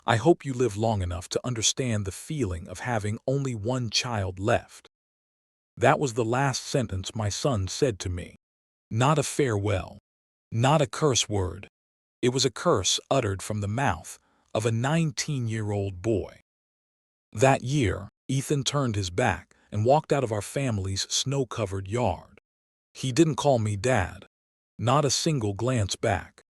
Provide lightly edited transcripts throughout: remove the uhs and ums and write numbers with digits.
I hope you live long enough to understand the feeling of having only one child left." That was the last sentence my son said to me. Not a farewell, not a curse word. It was a curse uttered from the mouth of a 19-year-old boy. That year, Ethan turned his back and walked out of our family's snow-covered yard. He didn't call me Dad, not a single glance back,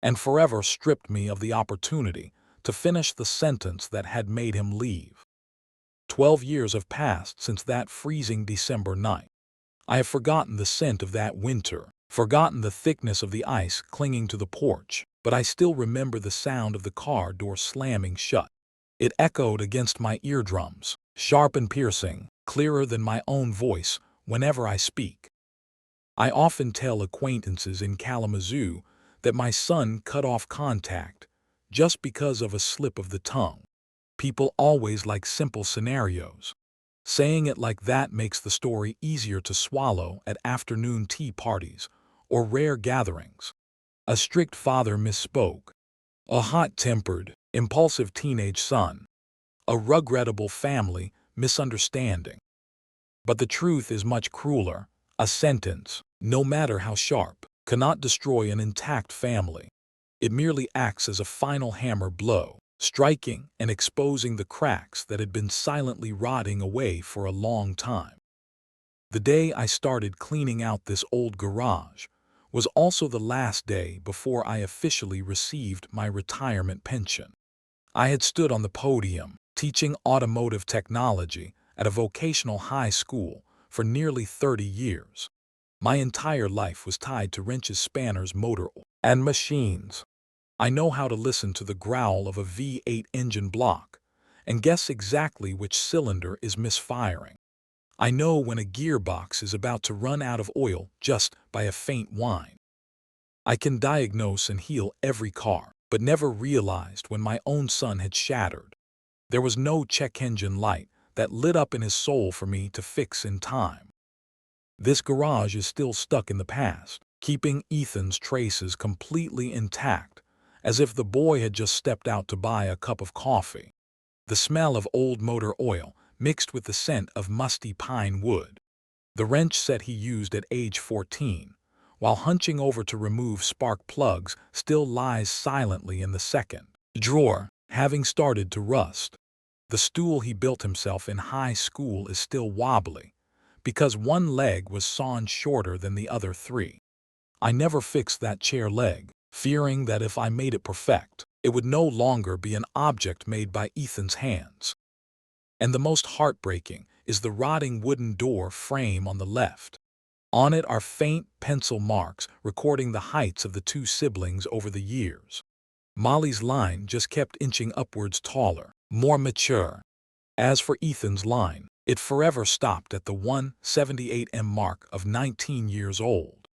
and forever stripped me of the opportunity to finish the sentence that had made him leave. 12 years have passed since that freezing December night. I have forgotten the scent of that winter, forgotten the thickness of the ice clinging to the porch, but I still remember the sound of the car door slamming shut. It echoed against my eardrums, sharp and piercing, clearer than my own voice whenever I speak. I often tell acquaintances in Kalamazoo that my son cut off contact just because of a slip of the tongue. People always like simple scenarios. Saying it like that makes the story easier to swallow at afternoon tea parties or rare gatherings. A strict father misspoke. A hot-tempered, impulsive teenage son. A regrettable family misunderstanding. But the truth is much crueler. A sentence, no matter how sharp, cannot destroy an intact family. It merely acts as a final hammer blow, striking and exposing the cracks that had been silently rotting away for a long time. The day I started cleaning out this old garage was also the last day before I officially received my retirement pension. I had stood on the podium, teaching automotive technology at a vocational high school for nearly 30 years. My entire life was tied to wrenches, spanners, motor oil, and machines. I know how to listen to the growl of a V8 engine block and guess exactly which cylinder is misfiring. I know when a gearbox is about to run out of oil just by a faint whine. I can diagnose and heal every car, but never realized when my own son had shattered. There was no check engine light that lit up in his soul for me to fix in time. This garage is still stuck in the past, keeping Ethan's traces completely intact, as if the boy had just stepped out to buy a cup of coffee. The smell of old motor oil mixed with the scent of musty pine wood. The wrench set he used at age 14, while hunching over to remove spark plugs, still lies silently in the second drawer, having started to rust. The stool he built himself in high school is still wobbly, because one leg was sawn shorter than the other three. I never fixed that chair leg, fearing that if I made it perfect, it would no longer be an object made by Ethan's hands. And the most heartbreaking is the rotting wooden door frame on the left. On it are faint pencil marks recording the heights of the two siblings over the years. Molly's line just kept inching upwards, taller, more mature. As for Ethan's line, it forever stopped at the 178M mark of 19 years old.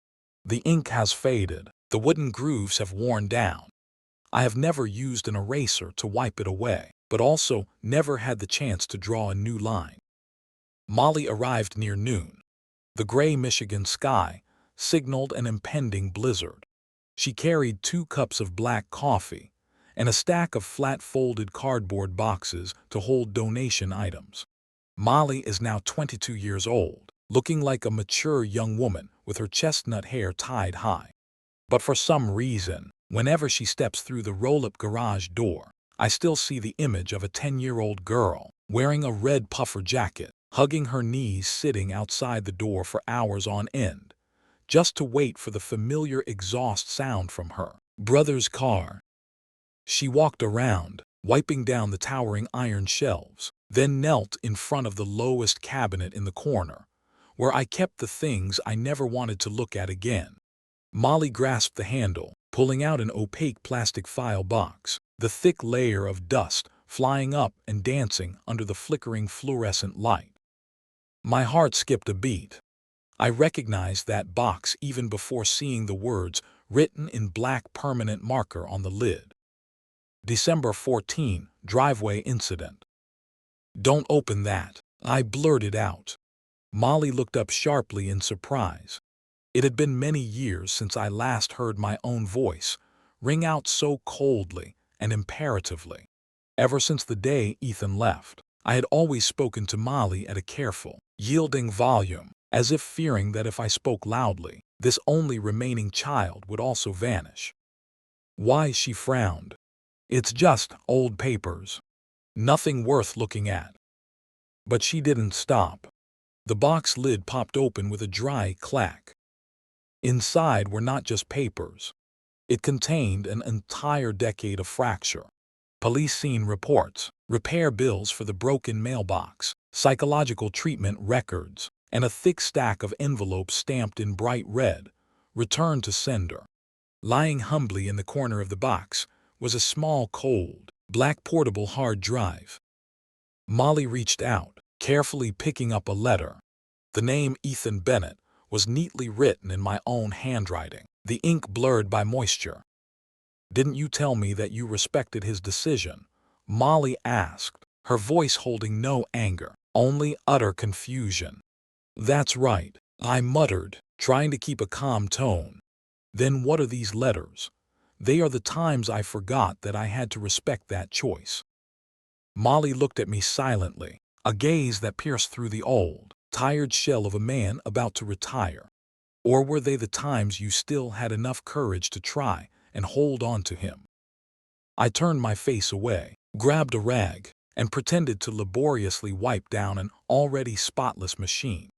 The ink has faded, the wooden grooves have worn down. I have never used an eraser to wipe it away, but also never had the chance to draw a new line. Molly arrived near noon. The gray Michigan sky signaled an impending blizzard. She carried 2 cups of black coffee and a stack of flat-folded cardboard boxes to hold donation items. Molly is now 22 years old, looking like a mature young woman with her chestnut hair tied high. But for some reason, whenever she steps through the roll-up garage door, I still see the image of a 10-year-old girl wearing a red puffer jacket, hugging her knees, sitting outside the door for hours on end, just to wait for the familiar exhaust sound from her brother's car. She walked around, wiping down the towering iron shelves, then knelt in front of the lowest cabinet in the corner, where I kept the things I never wanted to look at again. Molly grasped the handle, pulling out an opaque plastic file box, the thick layer of dust flying up and dancing under the flickering fluorescent light. My heart skipped a beat. I recognized that box even before seeing the words written in black permanent marker on the lid. December 14, driveway incident. "Don't open that," I blurted out. Molly looked up sharply in surprise. It had been many years since I last heard my own voice ring out so coldly and imperatively. Ever since the day Ethan left, I had always spoken to Molly at a careful, yielding volume, as if fearing that if I spoke loudly, this only remaining child would also vanish. Why, she frowned. It's just old papers. Nothing worth looking at. But she didn't stop. The box lid popped open with a dry clack. Inside were not just papers. It contained an entire decade of fracture. Police scene reports, repair bills for the broken mailbox, psychological treatment records, and a thick stack of envelopes stamped in bright red, "Return to sender." Lying humbly in the corner of the box was a small, cold, black portable hard drive. Molly reached out, carefully picking up a letter. The name Ethan Bennett was neatly written in my own handwriting, the ink blurred by moisture. "Didn't you tell me that you respected his decision?" Molly asked, her voice holding no anger, only utter confusion. "That's right," I muttered, trying to keep a calm tone. "Then what are these letters?" "They are the times I forgot that I had to respect that choice." Molly looked at me silently, a gaze that pierced through the old, tired shell of a man about to retire. "Or were they the times you still had enough courage to try and hold on to him?" I turned my face away, grabbed a rag, and pretended to laboriously wipe down an already spotless machine.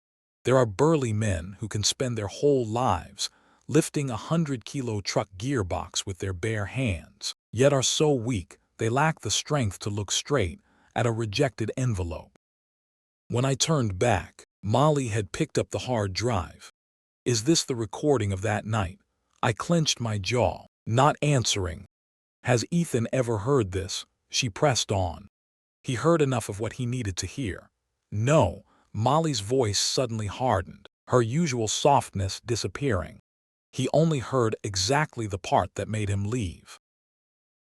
There are burly men who can spend their whole lives lifting a 100-kilo truck gearbox with their bare hands, yet are so weak they lack the strength to look straight at a rejected envelope. When I turned back, Molly had picked up the hard drive. "Is this the recording of that night?" I clenched my jaw, not answering. "Has Ethan ever heard this?" she pressed on. "He heard enough of what he needed to hear." "No." Molly's voice suddenly hardened, her usual softness disappearing. "He only heard exactly the part that made him leave."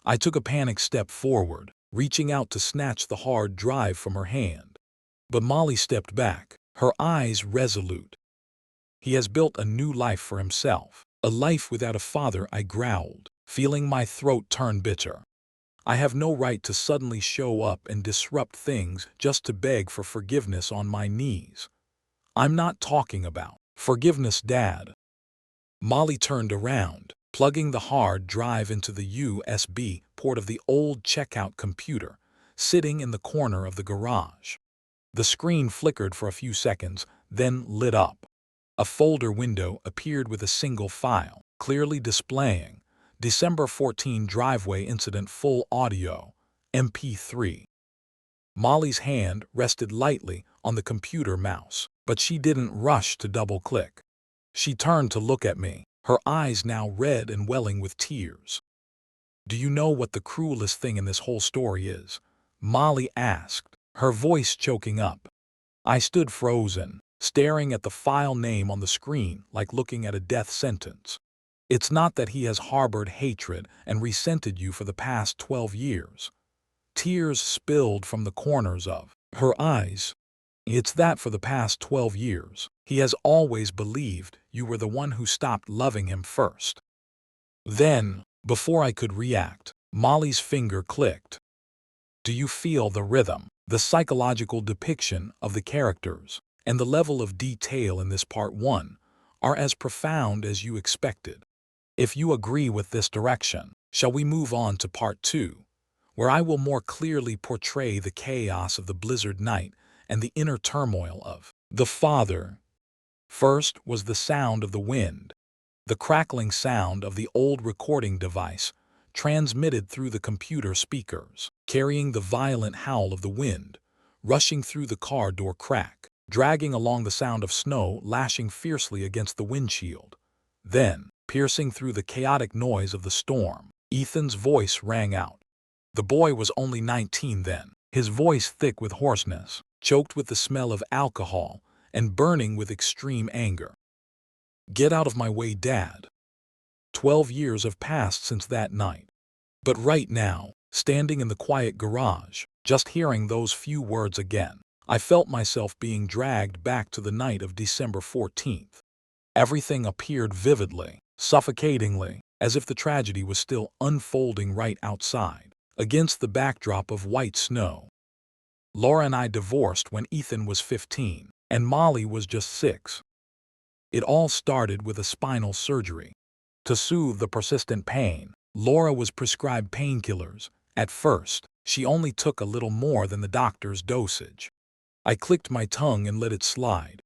I took a panicked step forward, reaching out to snatch the hard drive from her hand. But Molly stepped back, her eyes resolute. "He has built a new life for himself, a life without a father," I growled, feeling my throat turn bitter. "I have no right to suddenly show up and disrupt things just to beg for forgiveness on my knees. I'm not talking about forgiveness, Dad." Molly turned around, plugging the hard drive into the USB port of the old checkout computer, sitting in the corner of the garage. The screen flickered for a few seconds, then lit up. A folder window appeared with a single file, clearly displaying December 14 driveway incident full audio, MP3. Molly's hand rested lightly on the computer mouse, but she didn't rush to double-click. She turned to look at me, her eyes now red and welling with tears. "Do you know what the cruelest thing in this whole story is?" Molly asked, her voice choking up. I stood frozen, staring at the file name on the screen like looking at a death sentence. "It's not that he has harbored hatred and resented you for the past 12 years. Tears spilled from the corners of her eyes. "It's that for the past 12 years, he has always believed you were the one who stopped loving him first." Then, before I could react, Molly's finger clicked. "Do you feel the rhythm, the psychological depiction of the characters, and the level of detail in this part 1 are as profound as you expected? If you agree with this direction, shall we move on to part 2, where I will more clearly portray the chaos of the blizzard night and the inner turmoil of the father?" First was the sound of the wind, the crackling sound of the old recording device transmitted through the computer speakers, carrying the violent howl of the wind, rushing through the car door crack, dragging along the sound of snow lashing fiercely against the windshield. Then, piercing through the chaotic noise of the storm, Ethan's voice rang out. The boy was only 19 then, his voice thick with hoarseness, choked with the smell of alcohol, and burning with extreme anger. "Get out of my way, Dad. 12 years have passed since that night." But right now, standing in the quiet garage, just hearing those few words again, I felt myself being dragged back to the night of December 14th. Everything appeared vividly, suffocatingly, as if the tragedy was still unfolding right outside. against the backdrop of white snow. Laura and I divorced when Ethan was 15, and Molly was just 6. It all started with a spinal surgery. To soothe the persistent pain, Laura was prescribed painkillers. At first, she only took a little more than the doctor's dosage. I clicked my tongue and let it slide.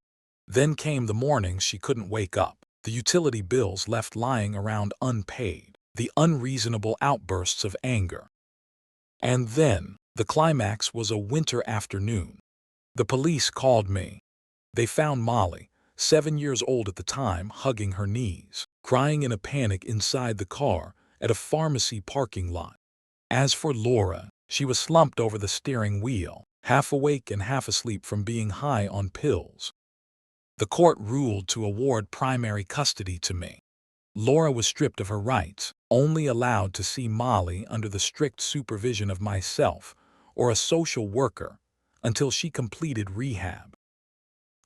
Then came the mornings she couldn't wake up, the utility bills left lying around unpaid, the unreasonable outbursts of anger. And then, the climax was a winter afternoon. The police called me. They found Molly, 7 years old at the time, hugging her knees, crying in a panic inside the car at a pharmacy parking lot. As for Laura, she was slumped over the steering wheel, half awake and half asleep from being high on pills. The court ruled to award primary custody to me. Laura was stripped of her rights, only allowed to see Molly under the strict supervision of myself or a social worker until she completed rehab.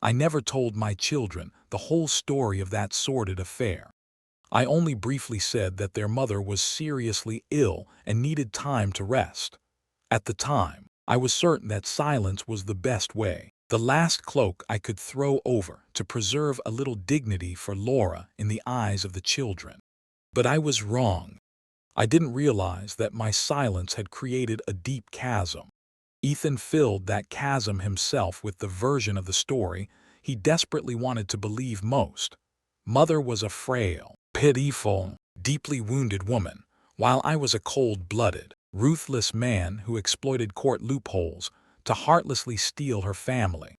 I never told my children the whole story of that sordid affair. I only briefly said that their mother was seriously ill and needed time to rest. At the time, I was certain that silence was the best way, the last cloak I could throw over to preserve a little dignity for Laura in the eyes of the children. But I was wrong. I didn't realize that my silence had created a deep chasm. Ethan filled that chasm himself with the version of the story he desperately wanted to believe most. Mother was a frail, pitiful, deeply wounded woman, while I was a cold-blooded, ruthless man who exploited court loopholes to heartlessly steal her family.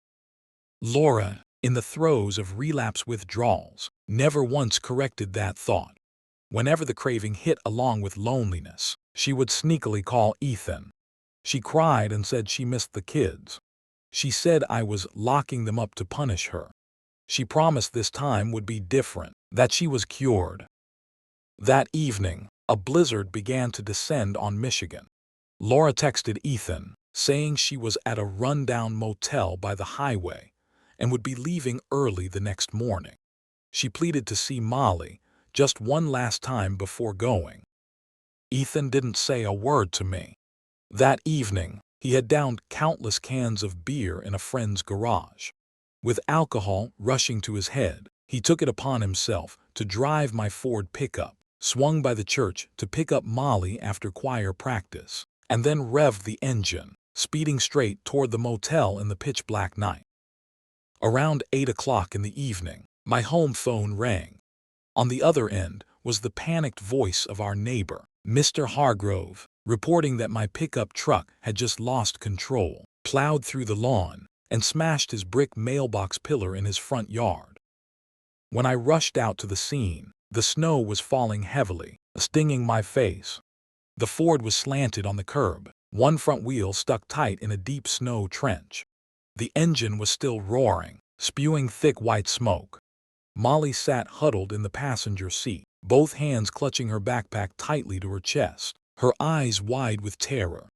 Laura, in the throes of relapse withdrawals, never once corrected that thought. Whenever the craving hit along with loneliness, she would sneakily call Ethan. She cried and said she missed the kids. She said I was locking them up to punish her. She promised this time would be different, that she was cured. That evening, a blizzard began to descend on Michigan. Laura texted Ethan, saying she was at a rundown motel by the highway and would be leaving early the next morning. She pleaded to see Molly just one last time before going. Ethan didn't say a word to me. That evening, he had downed countless cans of beer in a friend's garage. With alcohol rushing to his head, he took it upon himself to drive my Ford pickup, swung by the church to pick up Molly after choir practice, and then revved the engine, speeding straight toward the motel in the pitch-black night. Around 8 o'clock in the evening, my home phone rang. On the other end was the panicked voice of our neighbor, Mr. Hargrove, reporting that my pickup truck had just lost control, plowed through the lawn, and smashed his brick mailbox pillar in his front yard. When I rushed out to the scene, the snow was falling heavily, stinging my face. The Ford was slanted on the curb, one front wheel stuck tight in a deep snow trench. The engine was still roaring, spewing thick white smoke. Molly sat huddled in the passenger seat, both hands clutching her backpack tightly to her chest, her eyes wide with terror.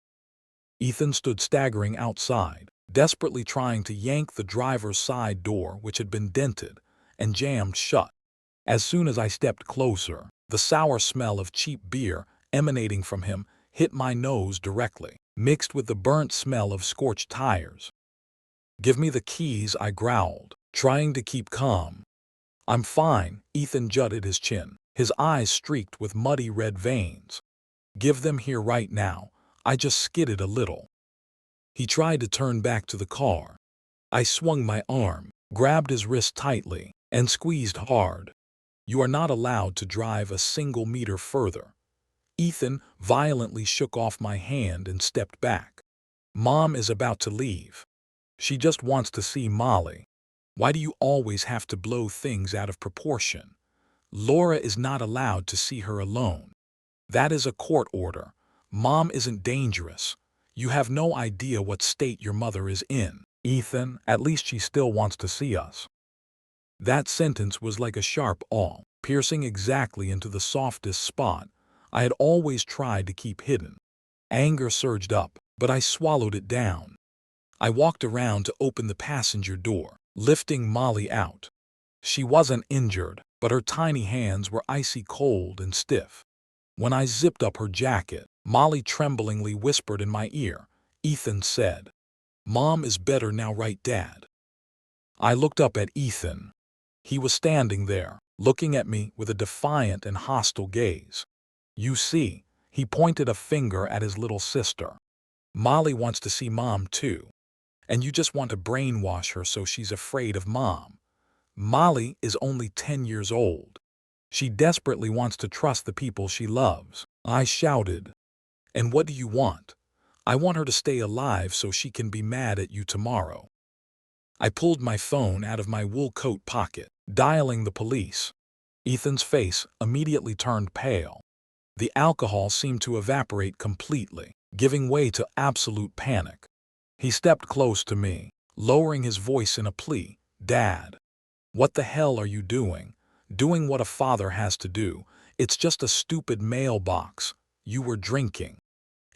Ethan stood staggering outside, desperately trying to yank the driver's side door, which had been dented and jammed shut. As soon as I stepped closer, the sour smell of cheap beer emanating from him hit my nose directly, mixed with the burnt smell of scorched tires. "Give me the keys," I growled, trying to keep calm. "I'm fine," Ethan jutted his chin, his eyes streaked with muddy red veins. "Give them here right now. I just skidded a little." He tried to turn back to the car. I swung my arm, grabbed his wrist tightly, and squeezed hard. "You are not allowed to drive a single meter further." Ethan violently shook off my hand and stepped back. "Mom is about to leave. She just wants to see Molly. Why do you always have to blow things out of proportion? Laura is not allowed to see her alone. That is a court order. Mom isn't dangerous. You have no idea what state your mother is in. Ethan, at least she still wants to see us." That sentence was like a sharp awl, piercing exactly into the softest spot I had always tried to keep hidden. Anger surged up, but I swallowed it down. I walked around to open the passenger door, lifting Molly out. She wasn't injured, but her tiny hands were icy cold and stiff. When I zipped up her jacket, Molly tremblingly whispered in my ear. Ethan said, "Mom is better now, right, Dad?" I looked up at Ethan. He was standing there, looking at me with a defiant and hostile gaze. "You see," he pointed a finger at his little sister. "Molly wants to see Mom too. And you just want to brainwash her so she's afraid of Mom. Molly is only 10 years old. She desperately wants to trust the people she loves." I shouted, "And what do you want?" "I want her to stay alive so she can be mad at you tomorrow." I pulled my phone out of my wool coat pocket, dialing the police. Ethan's face immediately turned pale. The alcohol seemed to evaporate completely, giving way to absolute panic. He stepped close to me, lowering his voice in a plea. "Dad, what the hell are you doing? Doing what a father has to do. It's just a stupid mailbox. You were drinking.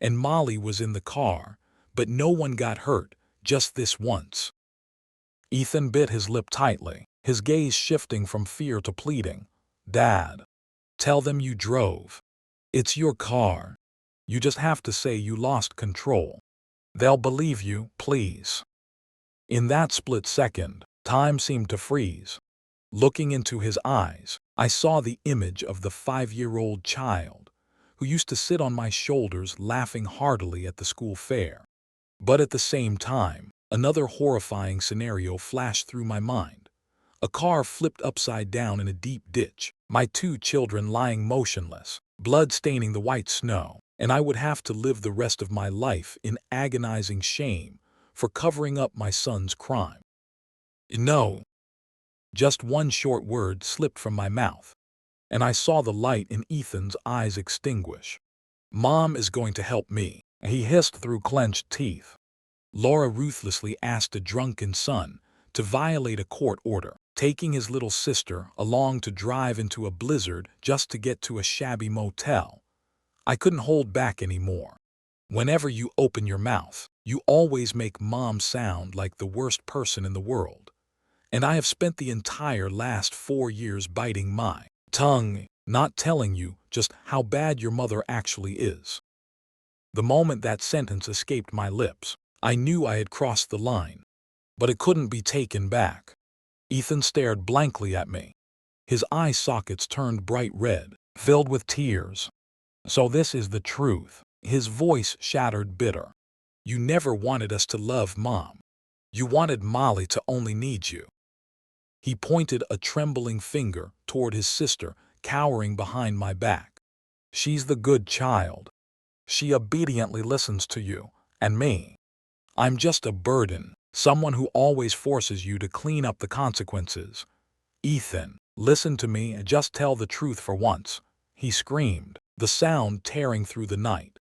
And Molly was in the car, but no one got hurt, just this once." Ethan bit his lip tightly, his gaze shifting from fear to pleading. "Dad, tell them you drove. It's your car. You just have to say you lost control. They'll believe you, please." In that split second, time seemed to freeze. Looking into his eyes, I saw the image of the 5-year-old child who used to sit on my shoulders laughing heartily at the school fair. But at the same time, another horrifying scenario flashed through my mind. A car flipped upside down in a deep ditch, my 2 children lying motionless, blood staining the white snow, and I would have to live the rest of my life in agonizing shame for covering up my son's crime. "No." Just one short word slipped from my mouth, and I saw the light in Ethan's eyes extinguish. "Mom is going to help me," he hissed through clenched teeth. Laura ruthlessly asked a drunken son to violate a court order, taking his little sister along to drive into a blizzard just to get to a shabby motel. I couldn't hold back anymore. "Whenever you open your mouth, you always make Mom sound like the worst person in the world. And I have spent the entire last 4 years biting my tongue, not telling you just how bad your mother actually is." The moment that sentence escaped my lips, I knew I had crossed the line. But it couldn't be taken back. Ethan stared blankly at me. His eye sockets turned bright red, filled with tears. "So this is the truth." His voice shattered bitter. "You never wanted us to love Mom. You wanted Molly to only need you." He pointed a trembling finger toward his sister, cowering behind my back. "She's the good child. She obediently listens to you, and me. I'm just a burden, someone who always forces you to clean up the consequences." "Ethan, listen to me and just tell the truth for once," he screamed, the sound tearing through the night.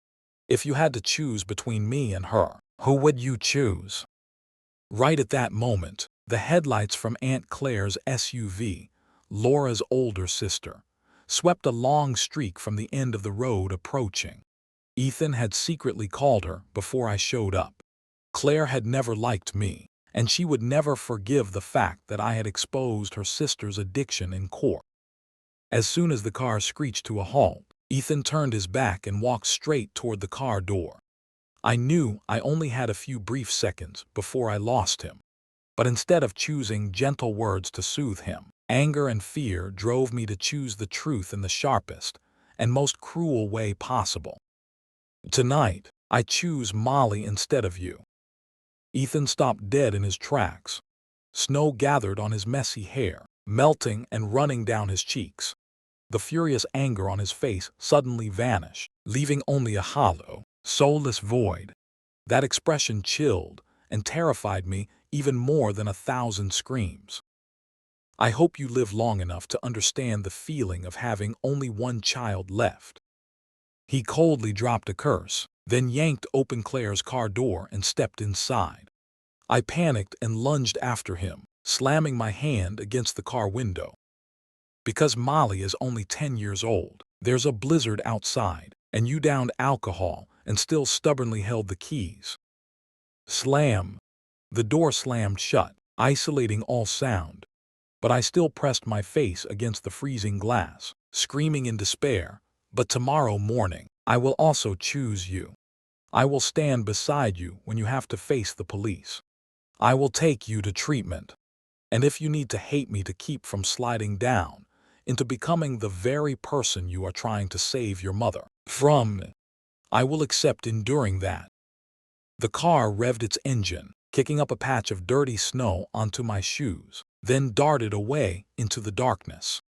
"If you had to choose between me and her, who would you choose?" Right at that moment, the headlights from Aunt Claire's SUV, Laura's older sister, swept a long streak from the end of the road approaching. Ethan had secretly called her before I showed up. Claire had never liked me, and she would never forgive the fact that I had exposed her sister's addiction in court. As soon as the car screeched to a halt, Ethan turned his back and walked straight toward the car door. I knew I only had a few brief seconds before I lost him. But instead of choosing gentle words to soothe him, anger and fear drove me to choose the truth in the sharpest and most cruel way possible. "Tonight, I choose Molly instead of you." Ethan stopped dead in his tracks. Snow gathered on his messy hair, melting and running down his cheeks. The furious anger on his face suddenly vanished, leaving only a hollow, soulless void. That expression chilled and terrified me even more than 1,000 screams. "I hope you live long enough to understand the feeling of having only one child left." He coldly dropped a curse, then yanked open Claire's car door and stepped inside. I panicked and lunged after him, slamming my hand against the car window. "Because Molly is only 10 years old, there's a blizzard outside, and you downed alcohol and still stubbornly held the keys." Slam! The door slammed shut, isolating all sound. But I still pressed my face against the freezing glass, screaming in despair. "But tomorrow morning, I will also choose you. I will stand beside you when you have to face the police. I will take you to treatment. And if you need to hate me to keep from sliding down into becoming the very person you are trying to save your mother from, I will accept enduring that. The car revved its engine, kicking up a patch of dirty snow onto my shoes, then darted away into the darkness.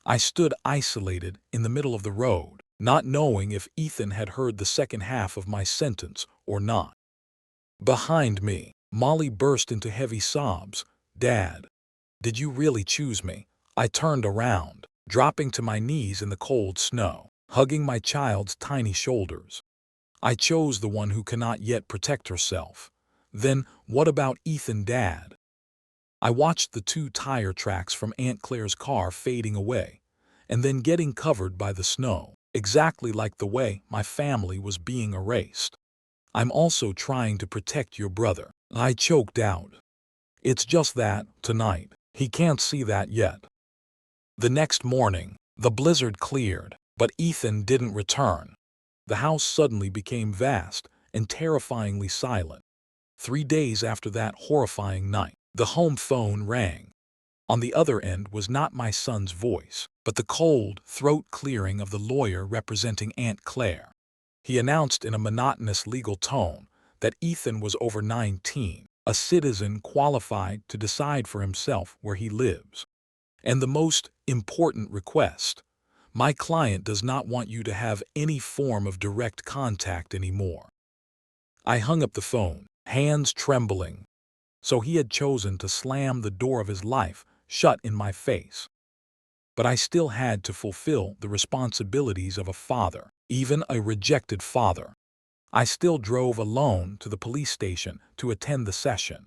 I stood isolated in the middle of the road, not knowing if Ethan had heard the second half of my sentence or not. Behind me, Molly burst into heavy sobs. "Dad, did you really choose me?" I turned around, dropping to my knees in the cold snow, hugging my child's tiny shoulders. "I chose the one who cannot yet protect herself." "Then what about Ethan, Dad?" I watched the 2 tire tracks from Aunt Claire's car fading away, and then getting covered by the snow, exactly like the way my family was being erased. "I'm also trying to protect your brother," I choked out. "It's just that, tonight, he can't see that yet." The next morning, the blizzard cleared, but Ethan didn't return. The house suddenly became vast and terrifyingly silent. 3 days after that horrifying night, the home phone rang. On the other end was not my son's voice, but the cold, throat-clearing of the lawyer representing Aunt Claire. He announced in a monotonous legal tone that Ethan was over 19, a citizen qualified to decide for himself where he lives. And the most important request: my client does not want you to have any form of direct contact anymore. I hung up the phone, hands trembling. So he had chosen to slam the door of his life shut in my face. But I still had to fulfill the responsibilities of a father, even a rejected father. I still drove alone to the police station to attend the session.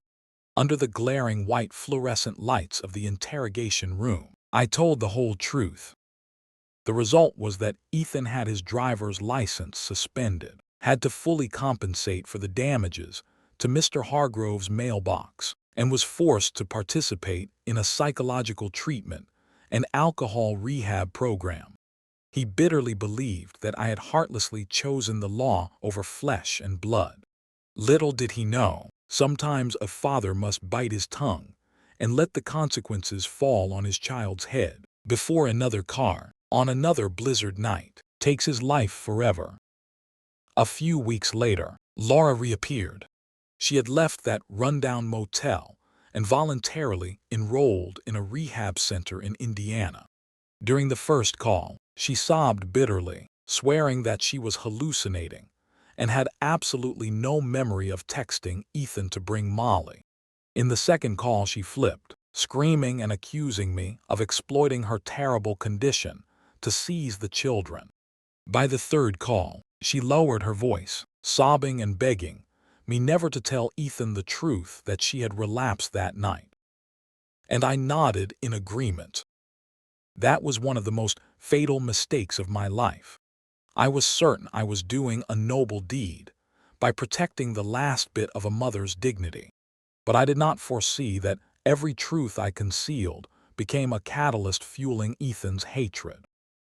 Under the glaring white fluorescent lights of the interrogation room, I told the whole truth. The result was that Ethan had his driver's license suspended, had to fully compensate for the damages to Mr. Hargrove's mailbox, and was forced to participate in a psychological treatment and alcohol rehab program. He bitterly believed that I had heartlessly chosen the law over flesh and blood. Little did he know, sometimes a father must bite his tongue and let the consequences fall on his child's head before another car, on another blizzard night, takes his life forever. A few weeks later, Laura reappeared. She had left that rundown motel and voluntarily enrolled in a rehab center in Indiana. During the first call, she sobbed bitterly, swearing that she was hallucinating and had absolutely no memory of texting Ethan to bring Molly. In the second call, she flipped, screaming and accusing me of exploiting her terrible condition to seize the children. By the third call, she lowered her voice, sobbing and begging me never to tell Ethan the truth that she had relapsed that night. And I nodded in agreement. That was one of the most fatal mistakes of my life. I was certain I was doing a noble deed by protecting the last bit of a mother's dignity. But I did not foresee that every truth I concealed became a catalyst fueling Ethan's hatred.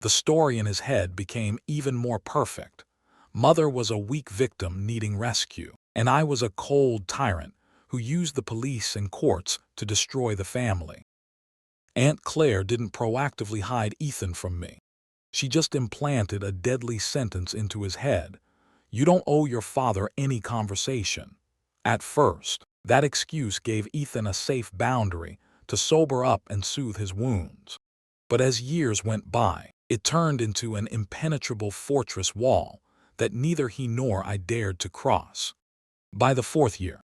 The story in his head became even more perfect. Mother was a weak victim needing rescue, and I was a cold tyrant who used the police and courts to destroy the family. Aunt Claire didn't proactively hide Ethan from me. She just implanted a deadly sentence into his head: "You don't owe your father any conversation." At first, that excuse gave Ethan a safe boundary to sober up and soothe his wounds. But as years went by, it turned into an impenetrable fortress wall that neither he nor I dared to cross. By the 4th year,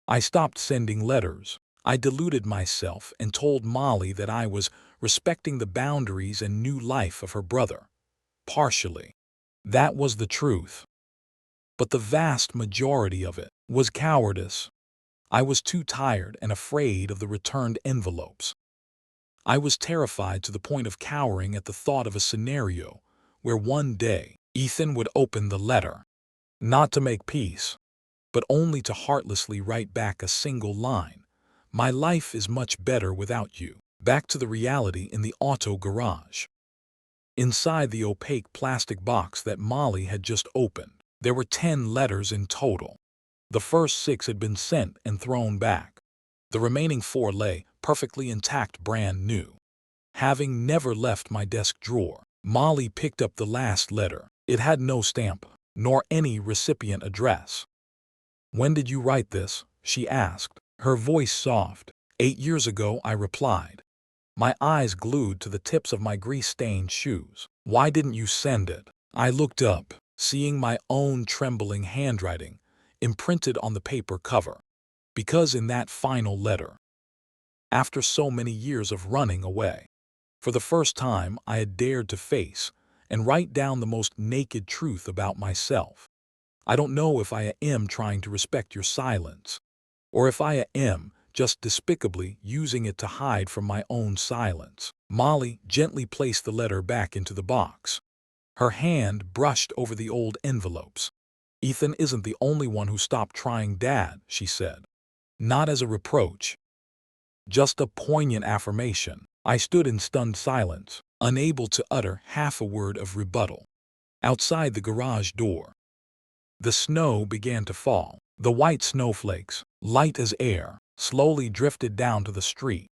I stopped sending letters. I deluded myself and told Molly that I was respecting the boundaries and new life of her brother. Partially. That was the truth. But the vast majority of it was cowardice. I was too tired and afraid of the returned envelopes. I was terrified to the point of cowering at the thought of a scenario where one day Ethan would open the letter, not to make peace, but only to heartlessly write back a single line: "My life is much better without you." Back to the reality in the auto garage. Inside the opaque plastic box that Molly had just opened, there were 10 letters in total. The first 6 had been sent and thrown back. The remaining 4 lay, perfectly intact, brand new. Having never left my desk drawer, Molly picked up the last letter. It had no stamp, nor any recipient address. "When did you write this?" she asked, her voice soft. "8 years ago," I replied, my eyes glued to the tips of my grease-stained shoes. "Why didn't you send it?" I looked up, seeing my own trembling handwriting imprinted on the paper cover. Because in that final letter, after so many years of running away, for the first time I had dared to face and write down the most naked truth about myself. I don't know if I am trying to respect your silence, or if I am just despicably using it to hide from my own silence. Molly gently placed the letter back into the box. Her hand brushed over the old envelopes. "Ethan isn't the only one who stopped trying, Dad," she said. Not as a reproach, just a poignant affirmation. I stood in stunned silence, unable to utter half a word of rebuttal. Outside the garage door, the snow began to fall. The white snowflakes, light as air, slowly drifted down to the street.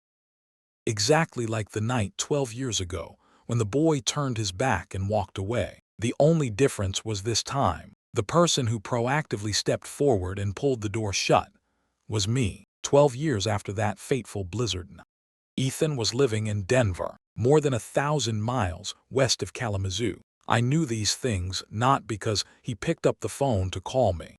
Exactly like the night 12 years ago, when the boy turned his back and walked away. The only difference was this time, the person who proactively stepped forward and pulled the door shut was me. 12 years after that fateful blizzard, Ethan was living in Denver, more than 1,000 miles west of Kalamazoo. I knew these things not because he picked up the phone to call me.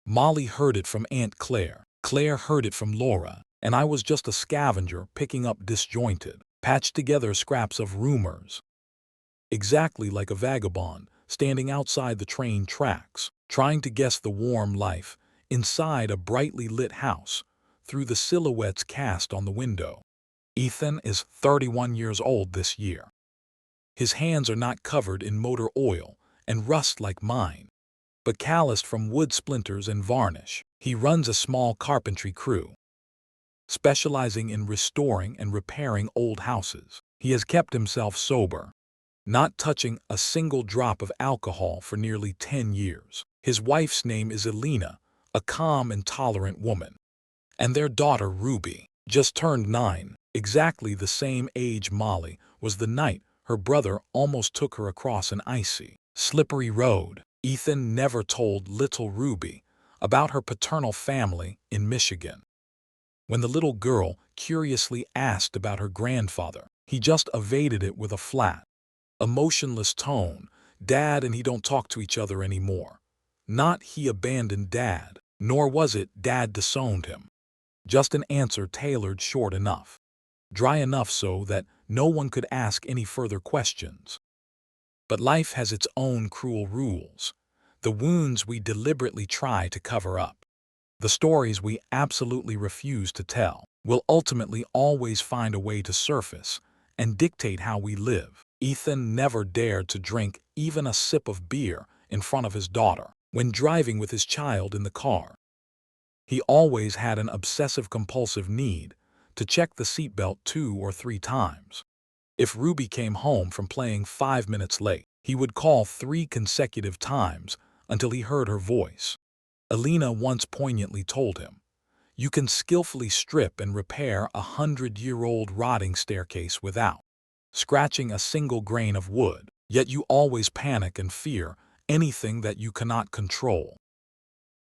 Molly heard it from Aunt Claire. Claire heard it from Laura, and I was just a scavenger picking up disjointed, patched-together scraps of rumors. Exactly like a vagabond standing outside the train tracks, trying to guess the warm life inside a brightly lit house through the silhouettes cast on the window. Ethan is 31 years old this year. His hands are not covered in motor oil and rust like mine, but calloused from wood splinters and varnish. He runs a small carpentry crew, specializing in restoring and repairing old houses. He has kept himself sober, not touching a single drop of alcohol for nearly 10 years. His wife's name is Elena, a calm and tolerant woman, and their daughter Ruby just turned 9, exactly the same age Molly was the night her brother almost took her across an icy, slippery road. Ethan never told little Ruby about her paternal family in Michigan. When the little girl curiously asked about her grandfather, he just evaded it with a flat, emotionless tone. "Dad and he don't talk to each other anymore." Not he abandoned Dad, nor was it Dad disowned him. Just an answer tailored short enough, dry enough so that no one could ask any further questions. But life has its own cruel rules. The wounds we deliberately try to cover up, the stories we absolutely refuse to tell, will ultimately always find a way to surface and dictate how we live. Ethan never dared to drink even a sip of beer in front of his daughter. When driving with his child in the car, he always had an obsessive-compulsive need to check the seatbelt 2 or 3 times. If Ruby came home from playing 5 minutes late, he would call 3 consecutive times until he heard her voice. Elena once poignantly told him, "You can skillfully strip and repair a 100-year-old rotting staircase without scratching a single grain of wood, yet you always panic and fear anything that you cannot control."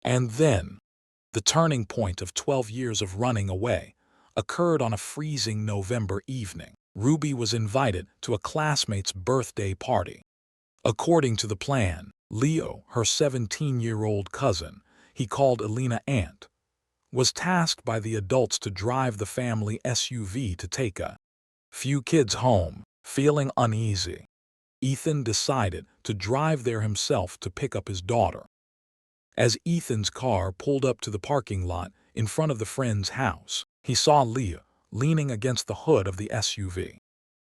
And then, the turning point of 12 years of running away occurred on a freezing November evening. Ruby was invited to a classmate's birthday party. According to the plan, Leo, her 17-year-old cousin, he called Elena aunt, was tasked by the adults to drive the family SUV to take a few kids home. Feeling uneasy, Ethan decided to drive there himself to pick up his daughter. As Ethan's car pulled up to the parking lot in front of the friend's house, he saw Leah leaning against the hood of the SUV,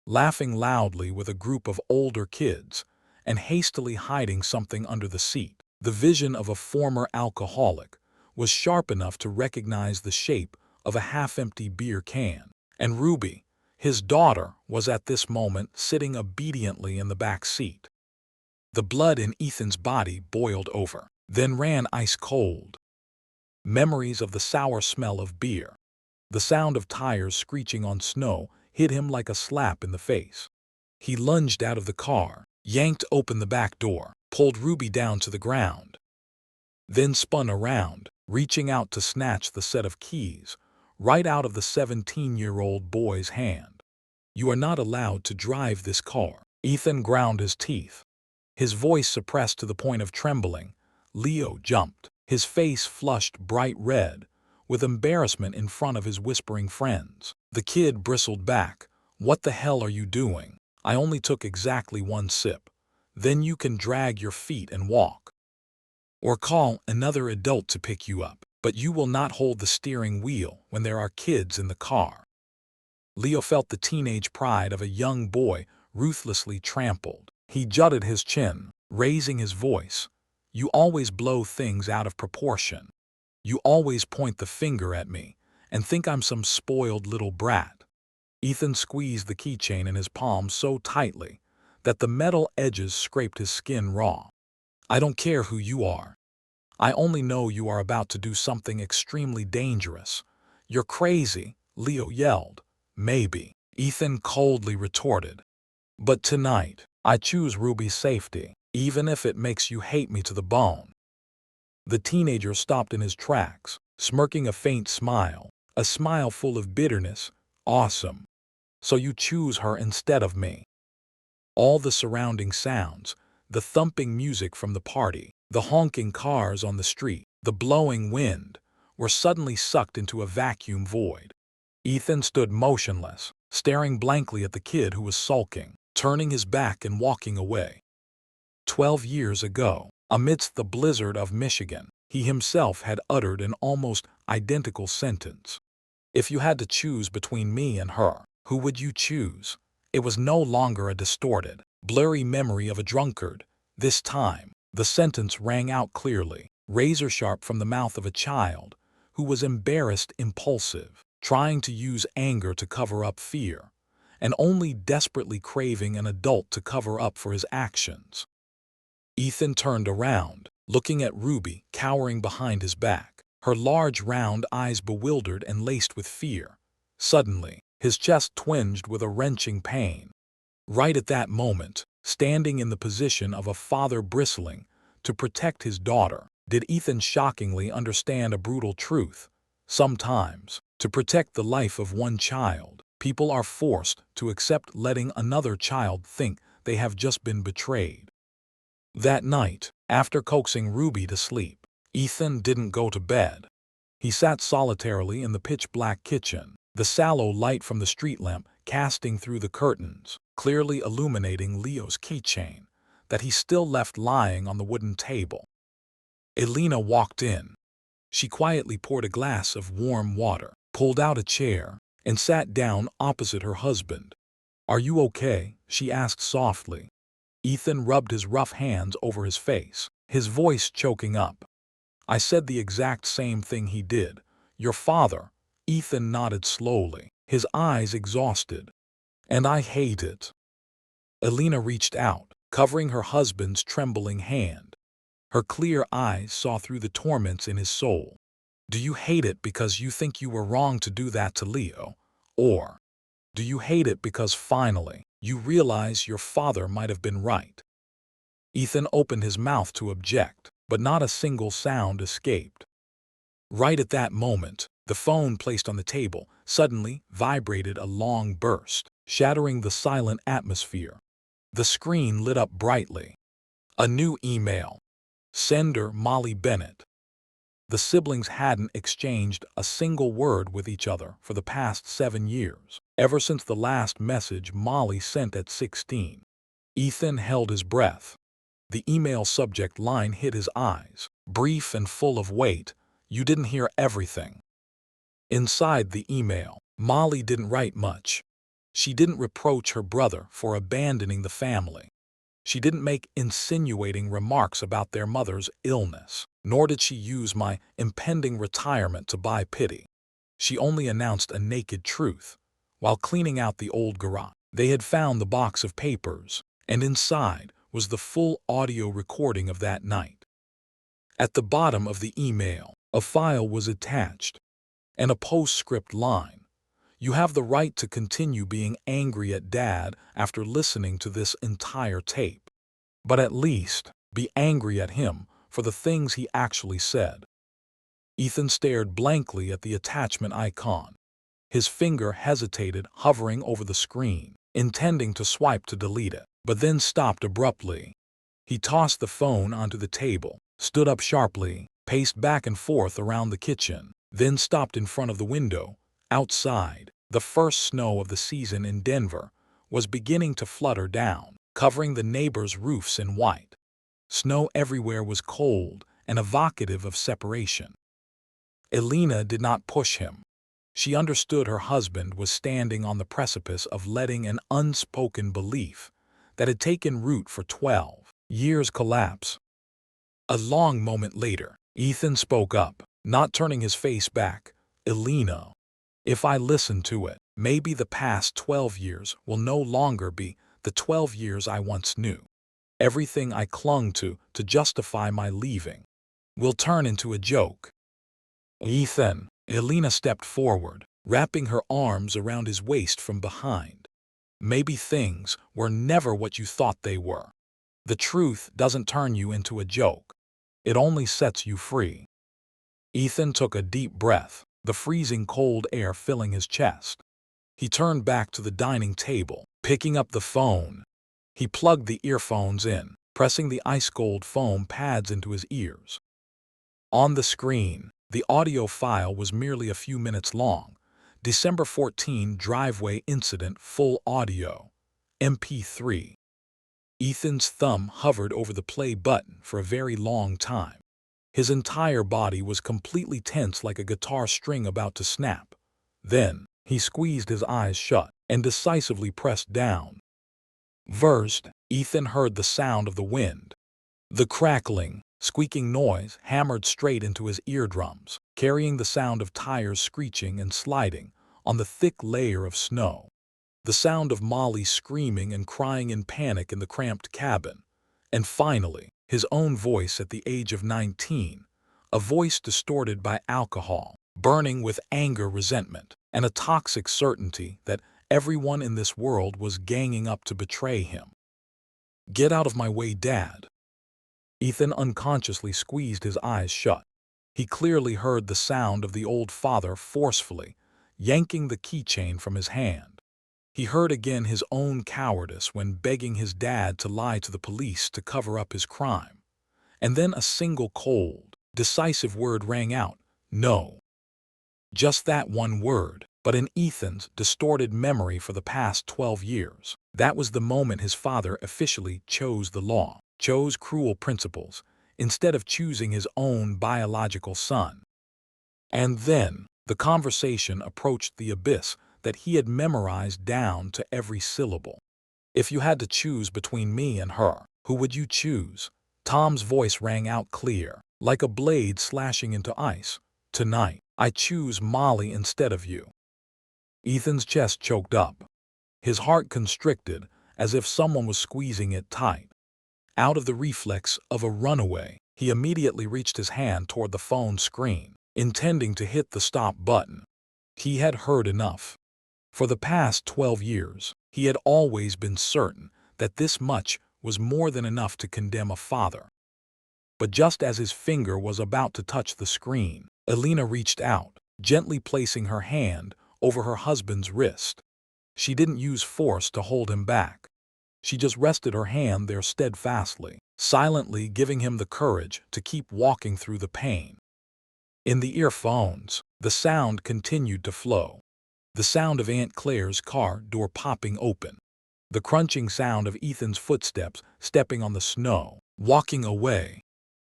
laughing loudly with a group of older kids and hastily hiding something under the seat. The vision of a former alcoholic was sharp enough to recognize the shape of a half-empty beer can, and Ruby, His daughter was at this moment sitting obediently in the back seat. The blood in Ethan's body boiled over, then ran ice cold. Memories of the sour smell of beer, the sound of tires screeching on snow hit him like a slap in the face. He lunged out of the car, yanked open the back door, pulled Ruby down to the ground, then spun around, reaching out to snatch the set of keys right out of the 17-year-old boy's hand. "You are not allowed to drive this car." Ethan ground his teeth, his voice suppressed to the point of trembling. Leo jumped, his face flushed bright red, with embarrassment in front of his whispering friends. The kid bristled back. "What the hell are you doing? I only took exactly one sip. Then you can drag your feet and walk. Or call another adult to pick you up, but you will not hold the steering wheel when there are kids in the car." Leo felt the teenage pride of a young boy ruthlessly trampled. He jutted his chin, raising his voice. "You always blow things out of proportion. You always point the finger at me and think I'm some spoiled little brat." Ethan squeezed the keychain in his palm so tightly that the metal edges scraped his skin raw. "I don't care who you are. I only know you are about to do something extremely dangerous." "You're crazy," Leo yelled. "Maybe," Ethan coldly retorted. "But tonight, I choose Ruby's safety, even if it makes you hate me to the bone." The teenager stopped in his tracks, smirking a faint smile, a smile full of bitterness. "Awesome. So you choose her instead of me." All the surrounding sounds, the thumping music from the party, the honking cars on the street, the blowing wind, were suddenly sucked into a vacuum void. Ethan stood motionless, staring blankly at the kid who was sulking, turning his back and walking away. 12 years ago, amidst the blizzard of Michigan, he himself had uttered an almost identical sentence. "If you had to choose between me and her, who would you choose?" It was no longer a distorted, blurry memory of a drunkard. This time, the sentence rang out clearly, razor-sharp from the mouth of a child who was embarrassed, impulsive, trying to use anger to cover up fear, and only desperately craving an adult to cover up for his actions. Ethan turned around, looking at Ruby cowering behind his back, her large round eyes bewildered and laced with fear. Suddenly, his chest twinged with a wrenching pain. Right at that moment, standing in the position of a father bristling to protect his daughter, did Ethan shockingly understand a brutal truth. Sometimes, to protect the life of one child, people are forced to accept letting another child think they have just been betrayed. That night, after coaxing Ruby to sleep, Ethan didn't go to bed. He sat solitarily in the pitch-black kitchen, the sallow light from the street lamp casting through the curtains, clearly illuminating Leo's keychain that he still left lying on the wooden table. Elena walked in. She quietly poured a glass of warm water, pulled out a chair, and sat down opposite her husband. "Are you okay?" she asked softly. Ethan rubbed his rough hands over his face, his voice choking up. "I said the exact same thing he did. Your father." Ethan nodded slowly, his eyes exhausted. "And I hate it." Elena reached out, covering her husband's trembling hand. Her clear eyes saw through the torments in his soul. "Do you hate it because you think you were wrong to do that to Leo? Or do you hate it because finally you realize your father might have been right?" Ethan opened his mouth to object, but not a single sound escaped. Right at that moment, the phone placed on the table suddenly vibrated a long burst, shattering the silent atmosphere. The screen lit up brightly. A new email. Sender Molly Bennett. The siblings hadn't exchanged a single word with each other for the past 7 years, ever since the last message Molly sent at 16. Ethan held his breath. The email subject line hit his eyes, brief and full of weight. "You didn't hear everything." Inside the email, Molly didn't write much. She didn't reproach her brother for abandoning the family. She didn't make insinuating remarks about their mother's illness, nor did she use my impending retirement to buy pity. She only announced a naked truth. while cleaning out the old garage. They had found the box of papers, and inside was the full audio recording of that night. At the bottom of the email, a file was attached, and a postscript line. You have the right to continue being angry at Dad after listening to this entire tape. But at least be angry at him for the things he actually said. Ethan stared blankly at the attachment icon. His finger hesitated, hovering over the screen, intending to swipe to delete it, but then stopped abruptly. He tossed the phone onto the table, stood up sharply, paced back and forth around the kitchen, then stopped in front of the window. Outside, the first snow of the season in Denver was beginning to flutter down, covering the neighbors' roofs in white. Snow everywhere was cold and evocative of separation. Elena did not push him. She understood her husband was standing on the precipice of letting an unspoken belief that had taken root for 12 years collapse. A long moment later, Ethan spoke up, not turning his face back. "Elena, if I listen to it, maybe the past 12 years will no longer be the 12 years I once knew. Everything I clung to justify my leaving will turn into a joke." "Ethan," Elena stepped forward, wrapping her arms around his waist from behind. "Maybe things were never what you thought they were. The truth doesn't turn you into a joke. It only sets you free." Ethan took a deep breath, the freezing cold air filling his chest. He turned back to the dining table, picking up the phone. He plugged the earphones in, pressing the ice-cold foam pads into his ears. On the screen, the audio file was merely a few minutes long. December 14 driveway incident, full audio, MP3. Ethan's thumb hovered over the play button for a very long time. His entire body was completely tense, like a guitar string about to snap. Then, he squeezed his eyes shut and decisively pressed down. First, Ethan heard the sound of the wind. The crackling, squeaking noise hammered straight into his eardrums, carrying the sound of tires screeching and sliding on the thick layer of snow. The sound of Molly screaming and crying in panic in the cramped cabin. And finally, his own voice at the age of 19, a voice distorted by alcohol, burning with anger, resentment, and a toxic certainty that everyone in this world was ganging up to betray him. "Get out of my way, Dad." Ethan unconsciously squeezed his eyes shut. He clearly heard the sound of the old father forcefully yanking the keychain from his hand. He heard again his own cowardice when begging his dad to lie to the police to cover up his crime. And then a single cold, decisive word rang out: "No." Just that one word, but in Ethan's distorted memory for the past 12 years, that was the moment his father officially chose the law, chose cruel principles, instead of choosing his own biological son. And then, the conversation approached the abyss that he had memorized down to every syllable. "If you had to choose between me and her, who would you choose?" Tom's voice rang out clear, like a blade slashing into ice. "Tonight, I choose Molly instead of you." Ethan's chest choked up. His heart constricted as if someone was squeezing it tight. Out of the reflex of a runaway, he immediately reached his hand toward the phone screen, intending to hit the stop button. He had heard enough. For the past 12 years, he had always been certain that this much was more than enough to condemn a father. But just as his finger was about to touch the screen, Elena reached out, gently placing her hand over her husband's wrist. She didn't use force to hold him back. She just rested her hand there steadfastly, silently giving him the courage to keep walking through the pain. In the earphones, the sound continued to flow. The sound of Aunt Claire's car door popping open. The crunching sound of Ethan's footsteps stepping on the snow, walking away.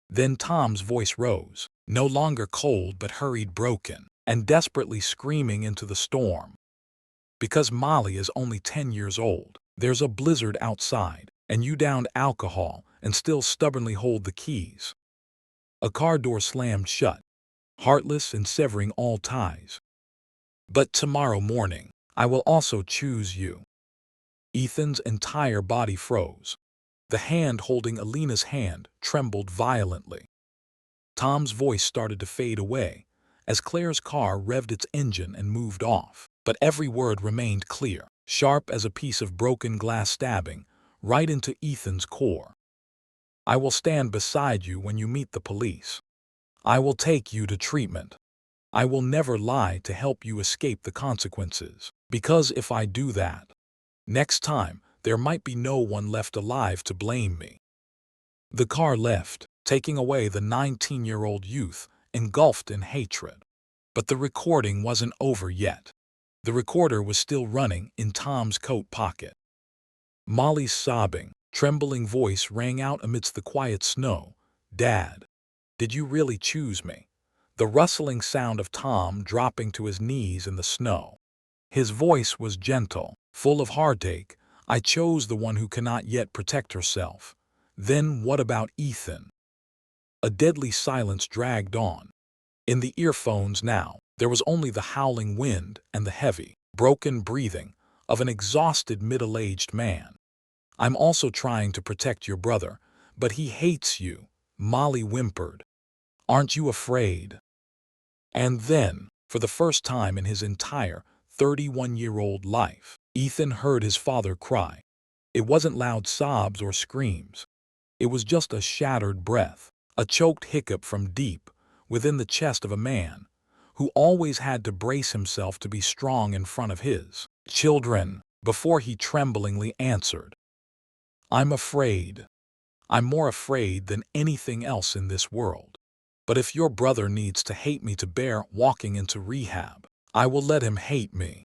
Then Tom's voice rose, no longer cold but hurried, broken, and desperately screaming into the storm. "Because Molly is only 10 years old, there's a blizzard outside, and you downed alcohol and still stubbornly hold the keys." A car door slammed shut, heartless and severing all ties. "But tomorrow morning, I will also choose you." Ethan's entire body froze. The hand holding Alina's hand trembled violently. Tom's voice started to fade away as Claire's car revved its engine and moved off. But every word remained clear, sharp as a piece of broken glass stabbing right into Ethan's core. "I will stand beside you when you meet the police. I will take you to treatment. I will never lie to help you escape the consequences. Because if I do that, next time there might be no one left alive to blame me." The car left, taking away the 19-year-old youth engulfed in hatred. But the recording wasn't over yet. The recorder was still running in Tom's coat pocket. Molly's sobbing, trembling voice rang out amidst the quiet snow. "Dad, did you really choose me?" The rustling sound of Tom dropping to his knees in the snow. His voice was gentle, full of heartache. "I chose the one who cannot yet protect herself." "Then what about Ethan?" A deadly silence dragged on. In the earphones now, there was only the howling wind and the heavy, broken breathing of an exhausted middle-aged man. "I'm also trying to protect your brother, but he hates you," Molly whimpered. "Aren't you afraid?" And then, for the first time in his entire 31-year-old life, Ethan heard his father cry. It wasn't loud sobs or screams. It was just a shattered breath, a choked hiccup from deep within the chest of a man who always had to brace himself to be strong in front of his children, before he tremblingly answered, "I'm afraid. I'm more afraid than anything else in this world. But if your brother needs to hate me to bear walking into rehab, I will let him hate me.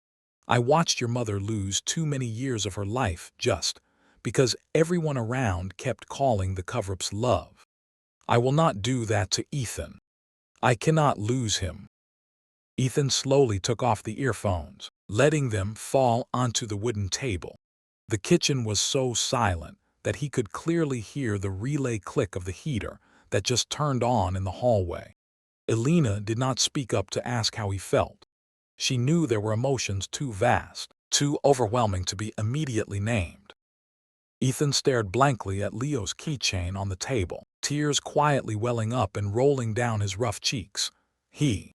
I watched your mother lose too many years of her life just because everyone around kept calling the cover-ups love. I will not do that to Ethan. I cannot lose him." Ethan slowly took off the earphones, letting them fall onto the wooden table. The kitchen was so silent that he could clearly hear the relay click of the heater that just turned on in the hallway. Alina did not speak up to ask how he felt. She knew there were emotions too vast, too overwhelming to be immediately named. Ethan stared blankly at Leo's keychain on the table, tears quietly welling up and rolling down his rough cheeks. He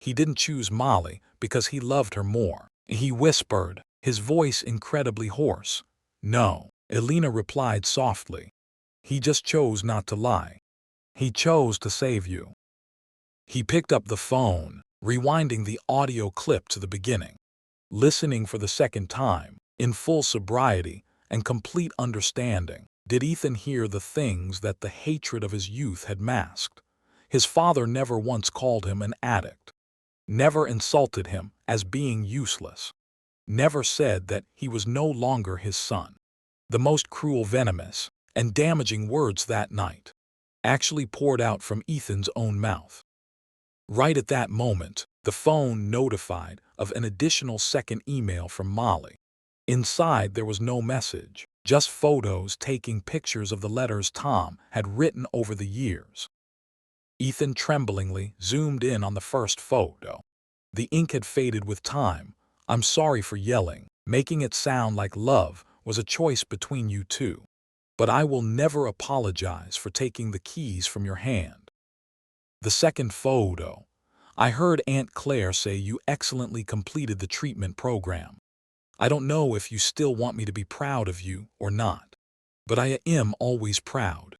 didn't choose Molly because he loved her more. He whispered, his voice incredibly hoarse. "No," Alina replied softly. "He just chose not to lie. He chose to save you." He picked up the phone, rewinding the audio clip to the beginning. Listening for the second time, in full sobriety and complete understanding, did Ethan hear the things that the hatred of his youth had masked. His father never once called him an addict, never insulted him as being useless, never said that he was no longer his son. The most cruel, venomous, and damaging words that night actually poured out from Ethan's own mouth. Right at that moment, the phone notified of an additional second email from Molly. Inside there was no message, just photos taking pictures of the letters Tom had written over the years. Ethan tremblingly zoomed in on the first photo. The ink had faded with time. "I'm sorry for yelling, making it sound like love was a choice between you two. But I will never apologize for taking the keys from your hand." The second photo. "I heard Aunt Claire say you excellently completed the treatment program. I don't know if you still want me to be proud of you or not, but I am always proud."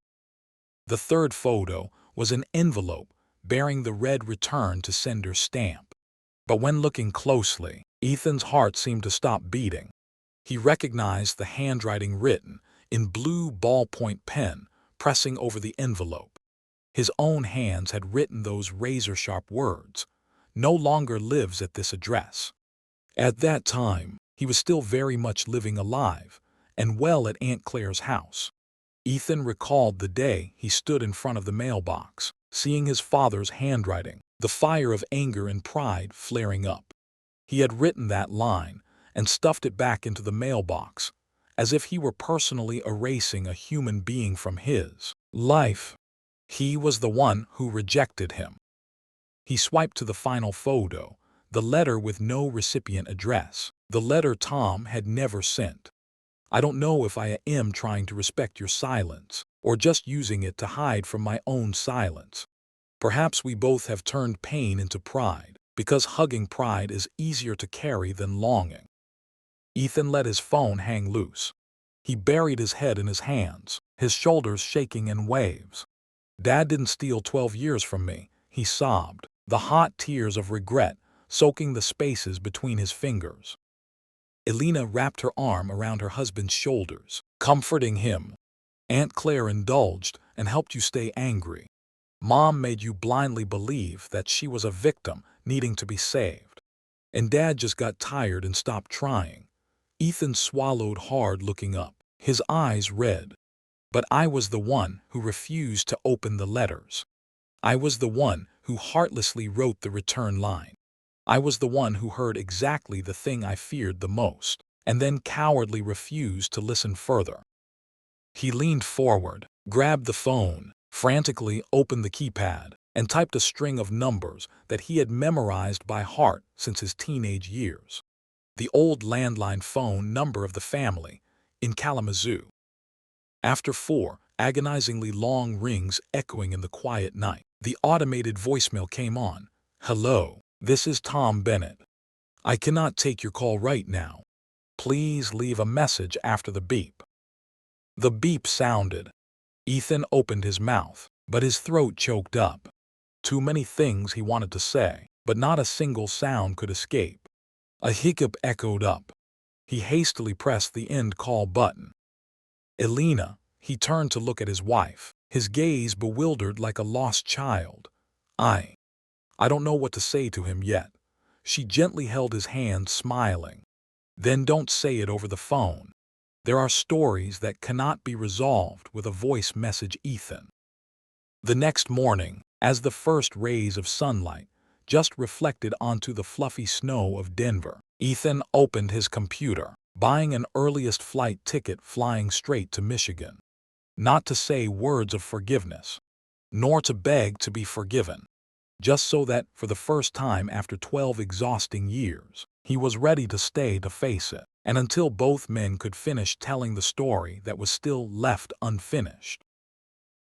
The third photo was an envelope bearing the red return to sender stamp. But when looking closely, Ethan's heart seemed to stop beating. He recognized the handwriting written in blue ballpoint pen pressing over the envelope. His own hands had written those razor-sharp words, "No longer lives at this address." At that time, he was still very much living alive and well at Aunt Claire's house. Ethan recalled the day he stood in front of the mailbox, seeing his father's handwriting, the fire of anger and pride flaring up. He had written that line and stuffed it back into the mailbox, as if he were personally erasing a human being from his life. He was the one who rejected him. He swiped to the final photo, the letter with no recipient address. The letter Tom had never sent. I don't know if I am trying to respect your silence, or just using it to hide from my own silence. Perhaps we both have turned pain into pride, because hugging pride is easier to carry than longing. Ethan let his phone hang loose. He buried his head in his hands, his shoulders shaking in waves. Dad didn't steal 12 years from me, he sobbed, the hot tears of regret soaking the spaces between his fingers. Elena wrapped her arm around her husband's shoulders, comforting him. Aunt Claire indulged and helped you stay angry. Mom made you blindly believe that she was a victim needing to be saved. And Dad just got tired and stopped trying. Ethan swallowed hard, looking up, his eyes red. But I was the one who refused to open the letters. I was the one who heartlessly wrote the return line. I was the one who heard exactly the thing I feared the most, and then cowardly refused to listen further. He leaned forward, grabbed the phone, frantically opened the keypad, and typed a string of numbers that he had memorized by heart since his teenage years. The old landline phone number of the family in Kalamazoo. After 4 agonizingly long rings echoing in the quiet night, the automated voicemail came on. "Hello, this is Tom Bennett. I cannot take your call right now. Please leave a message after the beep." The beep sounded. Ethan opened his mouth, but his throat choked up. Too many things he wanted to say, but not a single sound could escape. A hiccup echoed up. He hastily pressed the end call button. "Elena," he turned to look at his wife, his gaze bewildered like a lost child. I don't know what to say to him yet." She gently held his hand, smiling. "Then don't say it over the phone. There are stories that cannot be resolved with a voice message, Ethan." The next morning, as the first rays of sunlight just reflected onto the fluffy snow of Denver, Ethan opened his computer, buying an earliest flight ticket, flying straight to Michigan. Not to say words of forgiveness, nor to beg to be forgiven, just so that, for the first time after 12 exhausting years, he was ready to stay to face it, and until both men could finish telling the story that was still left unfinished.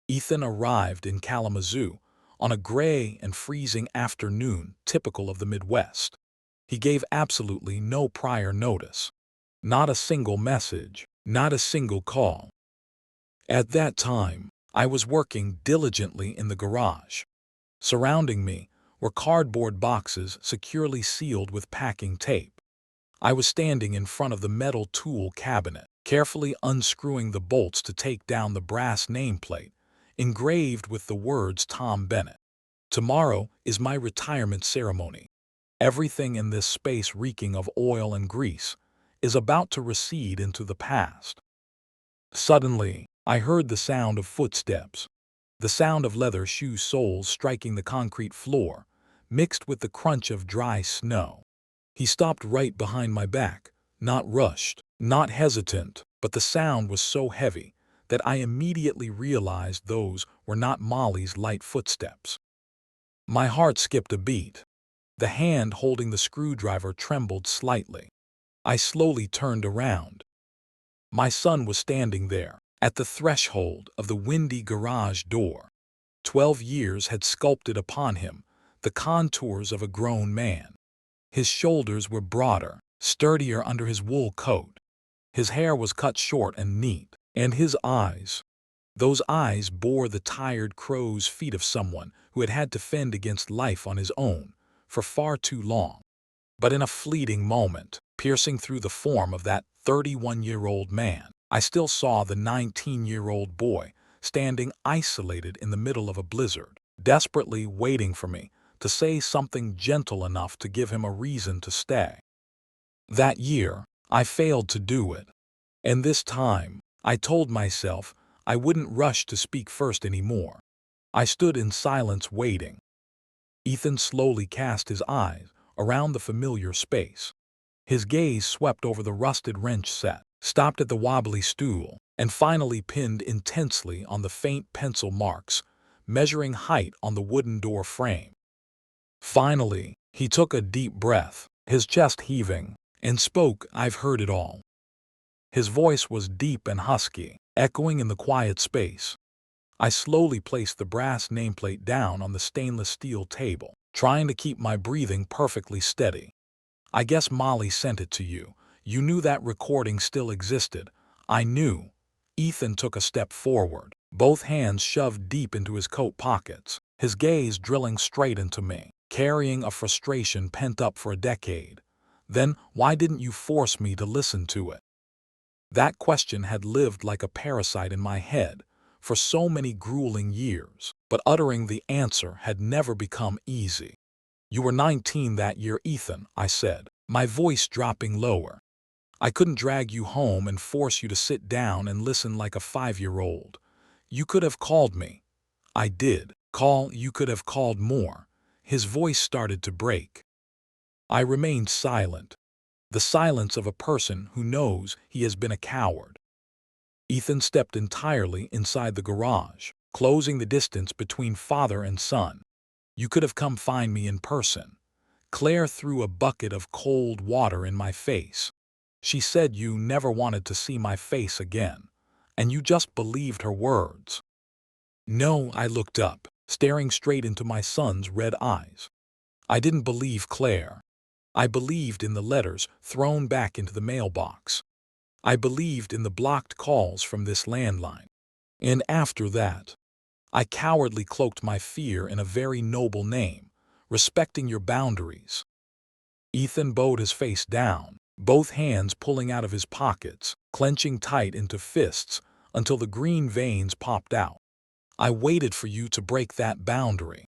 Ethan arrived in Kalamazoo on a gray and freezing afternoon typical of the Midwest. He gave absolutely no prior notice. Not a single message, not a single call. At that time, I was working diligently in the garage. Surrounding me were cardboard boxes securely sealed with packing tape. I was standing in front of the metal tool cabinet, carefully unscrewing the bolts to take down the brass nameplate, engraved with the words Tom Bennett. "Tomorrow is my retirement ceremony. Everything in this space reeking of oil and grease is about to recede into the past." Suddenly, I heard the sound of footsteps. The sound of leather shoe soles striking the concrete floor, mixed with the crunch of dry snow. He stopped right behind my back, not rushed, not hesitant, but the sound was so heavy that I immediately realized those were not Molly's light footsteps. My heart skipped a beat. The hand holding the screwdriver trembled slightly. I slowly turned around. My son was standing there, at the threshold of the windy garage door. 12 years had sculpted upon him the contours of a grown man. His shoulders were broader, sturdier under his wool coat. His hair was cut short and neat, and his eyes, those eyes bore the tired crow's feet of someone who had had to fend against life on his own for far too long. But in a fleeting moment, piercing through the form of that 31-year-old man, I still saw the 19-year-old boy standing isolated in the middle of a blizzard, desperately waiting for me to say something gentle enough to give him a reason to stay. That year, I failed to do it. And this time, I told myself I wouldn't rush to speak first anymore. I stood in silence waiting. Ethan slowly cast his eyes around the familiar space. His gaze swept over the rusted wrench set, stopped at the wobbly stool, and finally pinned intensely on the faint pencil marks, measuring height on the wooden door frame. Finally, he took a deep breath, his chest heaving, and spoke, "I've heard it all." His voice was deep and husky, echoing in the quiet space. I slowly placed the brass nameplate down on the stainless steel table, trying to keep my breathing perfectly steady. "I guess Molly sent it to you. You knew that recording still existed." "I knew." Ethan took a step forward, both hands shoved deep into his coat pockets, his gaze drilling straight into me, carrying a frustration pent up for a decade. "Then why didn't you force me to listen to it?" That question had lived like a parasite in my head for so many grueling years, but uttering the answer had never become easy. "You were 19 that year, Ethan," I said, my voice dropping lower. "I couldn't drag you home and force you to sit down and listen like a 5-year-old. You could have called me." "I did call. You could have called more." His voice started to break. I remained silent, the silence of a person who knows he has been a coward. Ethan stepped entirely inside the garage, closing the distance between father and son. "You could have come find me in person." Claire threw a bucket of cold water in my face. "She said you never wanted to see my face again, and you just believed her words." "No," I looked up, staring straight into my son's red eyes. "I didn't believe Claire. I believed in the letters thrown back into the mailbox. I believed in the blocked calls from this landline. And after that, I cowardly cloaked my fear in a very noble name, respecting your boundaries." Ethan bowed his face down, both hands pulling out of his pockets, clenching tight into fists until the green veins popped out. "I waited for you to break that boundary."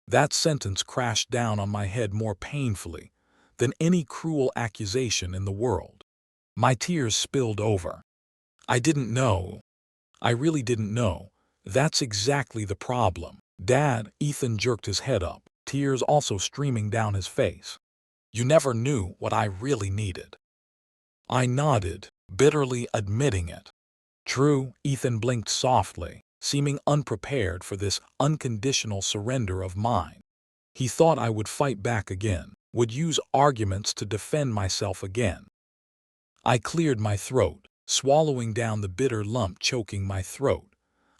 That sentence crashed down on my head more painfully than any cruel accusation in the world. My tears spilled over. "I didn't know. I really didn't know. That's exactly the problem, Dad." Ethan jerked his head up, tears also streaming down his face. "You never knew what I really needed." I nodded, bitterly admitting it. "True." Ethan blinked softly, seeming unprepared for this unconditional surrender of mine. He thought I would fight back again, would use arguments to defend myself again. I cleared my throat, swallowing down the bitter lump choking my throat.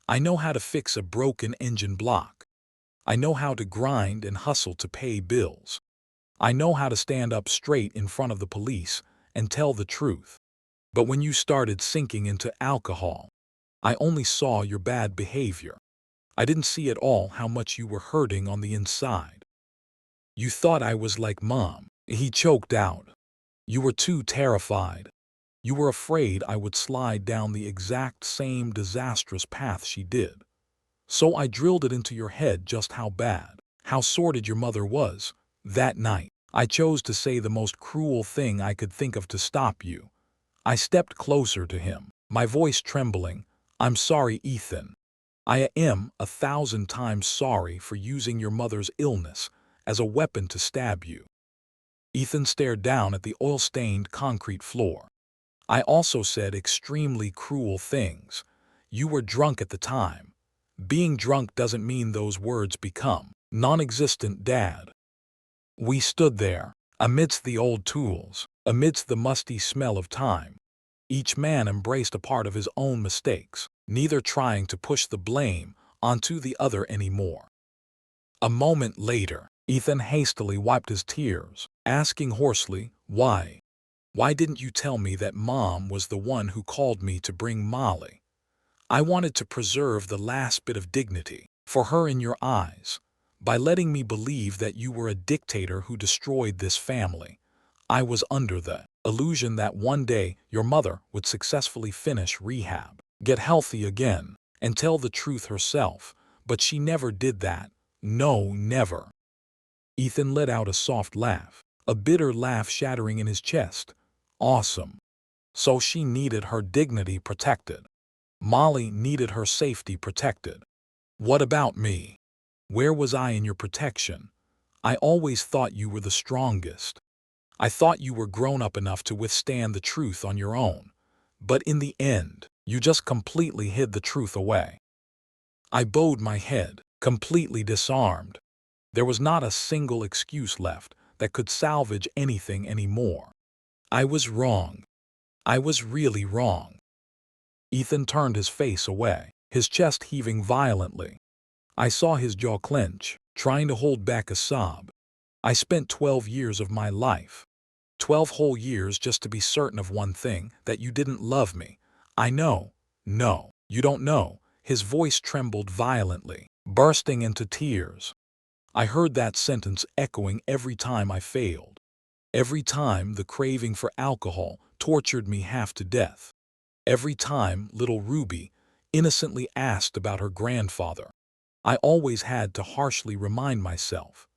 "I know how to fix a broken engine block. I know how to grind and hustle to pay bills. I know how to stand up straight in front of the police and tell the truth. But when you started sinking into alcohol, I only saw your bad behavior. I didn't see at all how much you were hurting on the inside. You thought I was like Mom." He choked out. "You were too terrified. You were afraid I would slide down the exact same disastrous path she did. So I drilled it into your head just how bad, how sordid your mother was. That night, I chose to say the most cruel thing I could think of to stop you." I stepped closer to him, my voice trembling. "I'm sorry, Ethan. I am 1,000 times sorry for using your mother's illness as a weapon to stab you." Ethan stared down at the oil-stained concrete floor. "I also said extremely cruel things. You were drunk at the time. Being drunk doesn't mean those words become non-existent, Dad." We stood there, amidst the old tools, amidst the musty smell of time. Each man embraced a part of his own mistakes, neither trying to push the blame onto the other anymore. A moment later, Ethan hastily wiped his tears, asking hoarsely, "Why? Why didn't you tell me that Mom was the one who called me to bring Molly? I wanted to preserve the last bit of dignity for her in your eyes. By letting me believe that you were a dictator who destroyed this family, I was under the illusion that one day your mother would successfully finish rehab, get healthy again, and tell the truth herself. But she never did that. No, never." Ethan let out a soft laugh, a bitter laugh shattering in his chest. "Awesome. So she needed her dignity protected. Molly needed her safety protected. What about me? Where was I in your protection? I always thought you were the strongest. I thought you were grown up enough to withstand the truth on your own. But in the end, you just completely hid the truth away." I bowed my head, completely disarmed. There was not a single excuse left that could salvage anything anymore. I was wrong. I was really wrong. Ethan turned his face away, his chest heaving violently. I saw his jaw clench, trying to hold back a sob. I spent 12 years of my life. 12 whole years just to be certain of one thing, that you didn't love me. I know. No, you don't know. His voice trembled violently, bursting into tears. I heard that sentence echoing every time I failed. Every time the craving for alcohol tortured me half to death. Every time little Ruby innocently asked about her grandfather. I always had to harshly remind myself,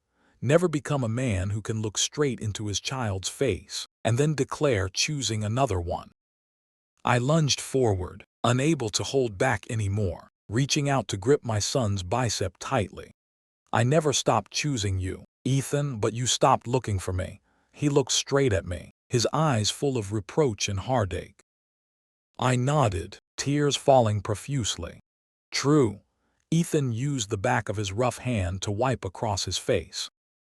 never become a man who can look straight into his child's face and then declare choosing another one. I lunged forward, unable to hold back anymore, reaching out to grip my son's bicep tightly. I never stopped choosing you, Ethan, but you stopped looking for me. He looked straight at me, his eyes full of reproach and heartache. I nodded, tears falling profusely. True. Ethan used the back of his rough hand to wipe across his face.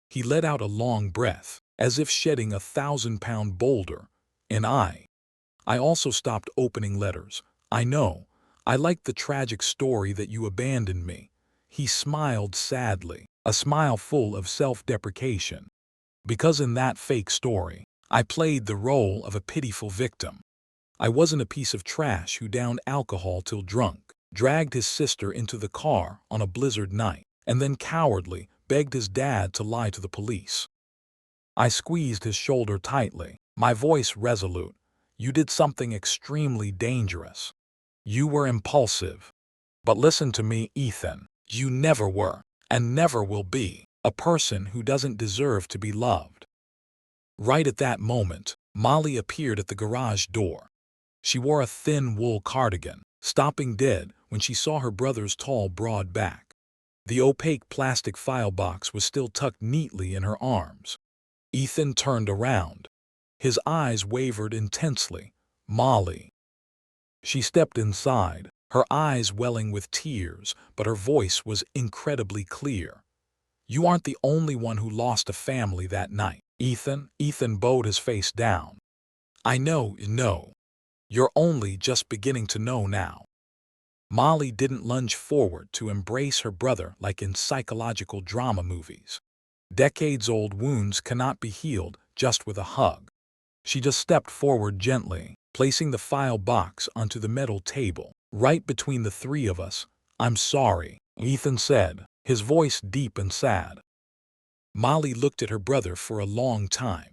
He let out a long breath, as if shedding a 1,000-pound boulder. And I also stopped opening letters. I know. I liked the tragic story that you abandoned me. He smiled sadly, a smile full of self-deprecation. Because in that fake story, I played the role of a pitiful victim. I wasn't a piece of trash who downed alcohol till drunk, dragged his sister into the car on a blizzard night, and then cowardly begged his dad to lie to the police. I squeezed his shoulder tightly, my voice resolute. You did something extremely dangerous. You were impulsive. But listen to me, Ethan. You never were, and never will be, a person who doesn't deserve to be loved. Right at that moment, Molly appeared at the garage door. She wore a thin wool cardigan, stopping dead when she saw her brother's tall, broad back. The opaque plastic file box was still tucked neatly in her arms. Ethan turned around. His eyes wavered intensely. Molly. She stepped inside, her eyes welling with tears, but her voice was incredibly clear. You aren't the only one who lost a family that night, Ethan. Ethan bowed his face down. I know. You're only just beginning to know now. Molly didn't lunge forward to embrace her brother like in psychological drama movies. Decades-old wounds cannot be healed just with a hug. She just stepped forward gently, placing the file box onto the metal table, right between the three of us. I'm sorry, Ethan said, his voice deep and sad. Molly looked at her brother for a long time.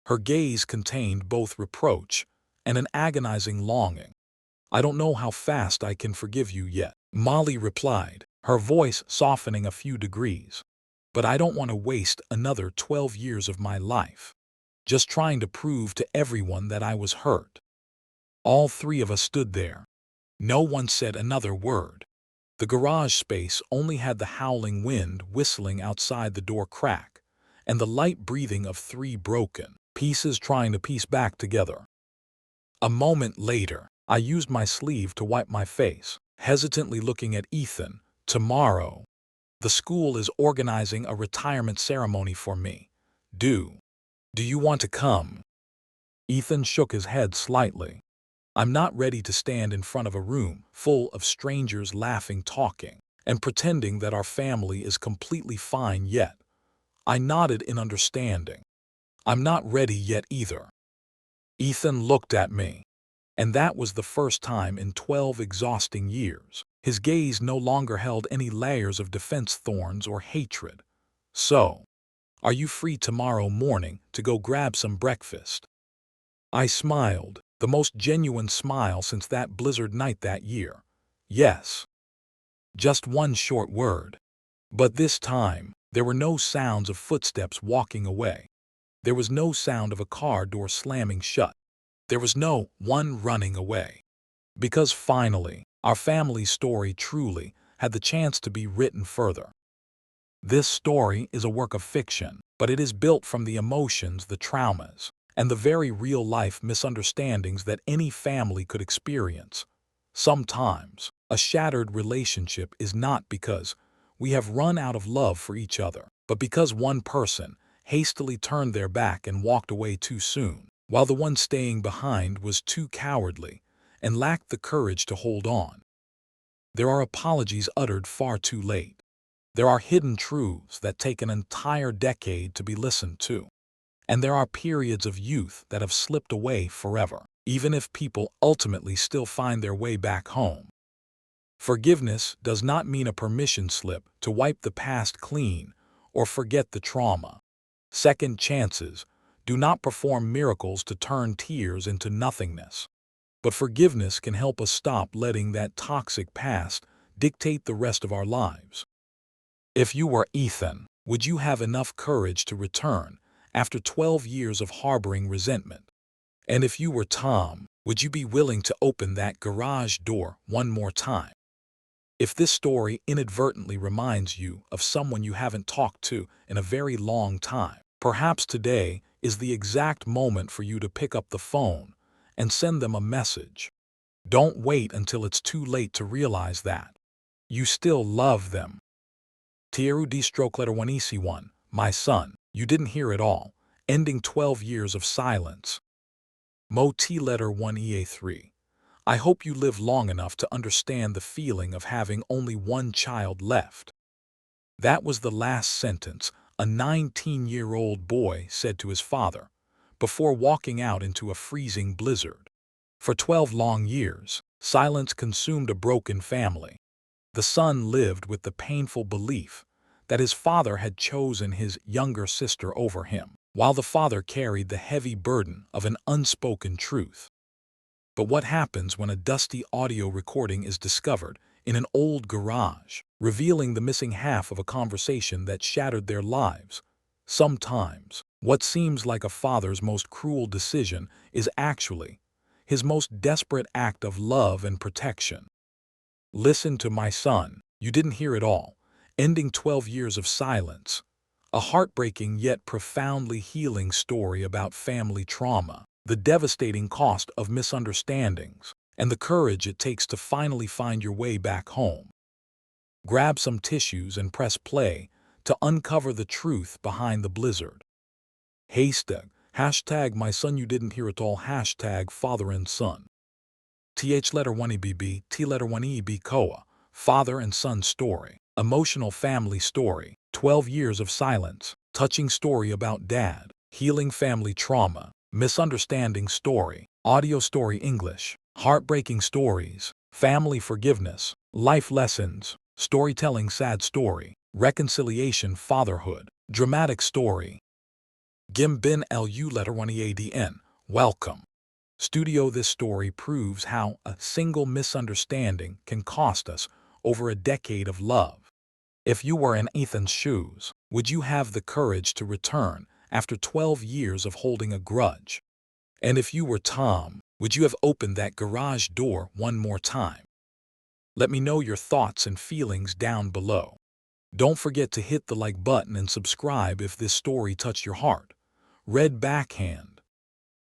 Her gaze contained both reproach and an agonizing longing. I don't know how fast I can forgive you yet, Molly replied, her voice softening a few degrees. But I don't want to waste another 12 years of my life, just trying to prove to everyone that I was hurt. All three of us stood there. No one said another word. The garage space only had the howling wind whistling outside the door crack, and the light breathing of three broken pieces trying to piece back together. A moment later, I used my sleeve to wipe my face, hesitantly looking at Ethan. Tomorrow, the school is organizing a retirement ceremony for me. Do you want to come? Ethan shook his head slightly. I'm not ready to stand in front of a room full of strangers laughing, talking, and pretending that our family is completely fine yet. I nodded in understanding. I'm not ready yet either. Ethan looked at me, and that was the first time in 12 exhausting years. His gaze no longer held any layers of defense thorns or hatred. So, are you free tomorrow morning to go grab some breakfast? I smiled, the most genuine smile since that blizzard night that year. Yes. Just one short word. But this time, there were no sounds of footsteps walking away. There was no sound of a car door slamming shut. There was no one running away. Because finally, our family story truly had the chance to be written further. This story is a work of fiction, but it is built from the emotions, the traumas, and the very real-life misunderstandings that any family could experience. Sometimes, a shattered relationship is not because we have run out of love for each other, but because one person hastily turned their back and walked away too soon. while the one staying behind was too cowardly and lacked the courage to hold on. There are apologies uttered far too late. There are hidden truths that take an entire decade to be listened to. And there are periods of youth that have slipped away forever, even if people ultimately still find their way back home. Forgiveness does not mean a permission slip to wipe the past clean or forget the trauma. Second chances do not perform miracles to turn tears into nothingness. But forgiveness can help us stop letting that toxic past dictate the rest of our lives. If you were Ethan, would you have enough courage to return after 12 years of harboring resentment? And if you were Tom, would you be willing to open that garage door one more time? If this story inadvertently reminds you of someone you haven't talked to in a very long time, perhaps today is the exact moment for you to pick up the phone and send them a message. Don't wait until it's too late to realize that you still love them. Tieru D stroke letter 1 EC1, my son, you didn't hear it all, ending 12 years of silence. Mo T letter 1 EA3. I hope you live long enough to understand the feeling of having only one child left. That was the last sentence a 19-year-old boy said to his father before walking out into a freezing blizzard. For 12 long years, silence consumed a broken family. The son lived with the painful belief that his father had chosen his younger sister over him, while the father carried the heavy burden of an unspoken truth. But what happens when a dusty audio recording is discovered in an old garage, revealing the missing half of a conversation that shattered their lives? Sometimes, what seems like a father's most cruel decision is actually his most desperate act of love and protection. Listen to my son, you didn't hear it all, ending 12 years of silence. A heartbreaking yet profoundly healing story about family trauma, the devastating cost of misunderstandings, and the courage it takes to finally find your way back home. Grab some tissues and press play to uncover the truth behind the blizzard. Hashtag my son you didn't hear it all, hashtag father and son. TH letter 1 EBB, T letter 1 EB COA, father and son story, emotional family story, 12 years of silence, touching story about dad, healing family trauma, misunderstanding story, audio story English, heartbreaking stories, family forgiveness, life lessons, storytelling sad story, reconciliation fatherhood, dramatic story. Gim bin Lu letter 1 EADN, welcome. Studio This story proves how a single misunderstanding can cost us over a decade of love. If you were in Ethan's shoes, would you have the courage to return after 12 years of holding a grudge? And if you were Tom, would you have opened that garage door one more time? Let me know your thoughts and feelings down below. Don't forget to hit the like button and subscribe if this story touched your heart. Red Backhand.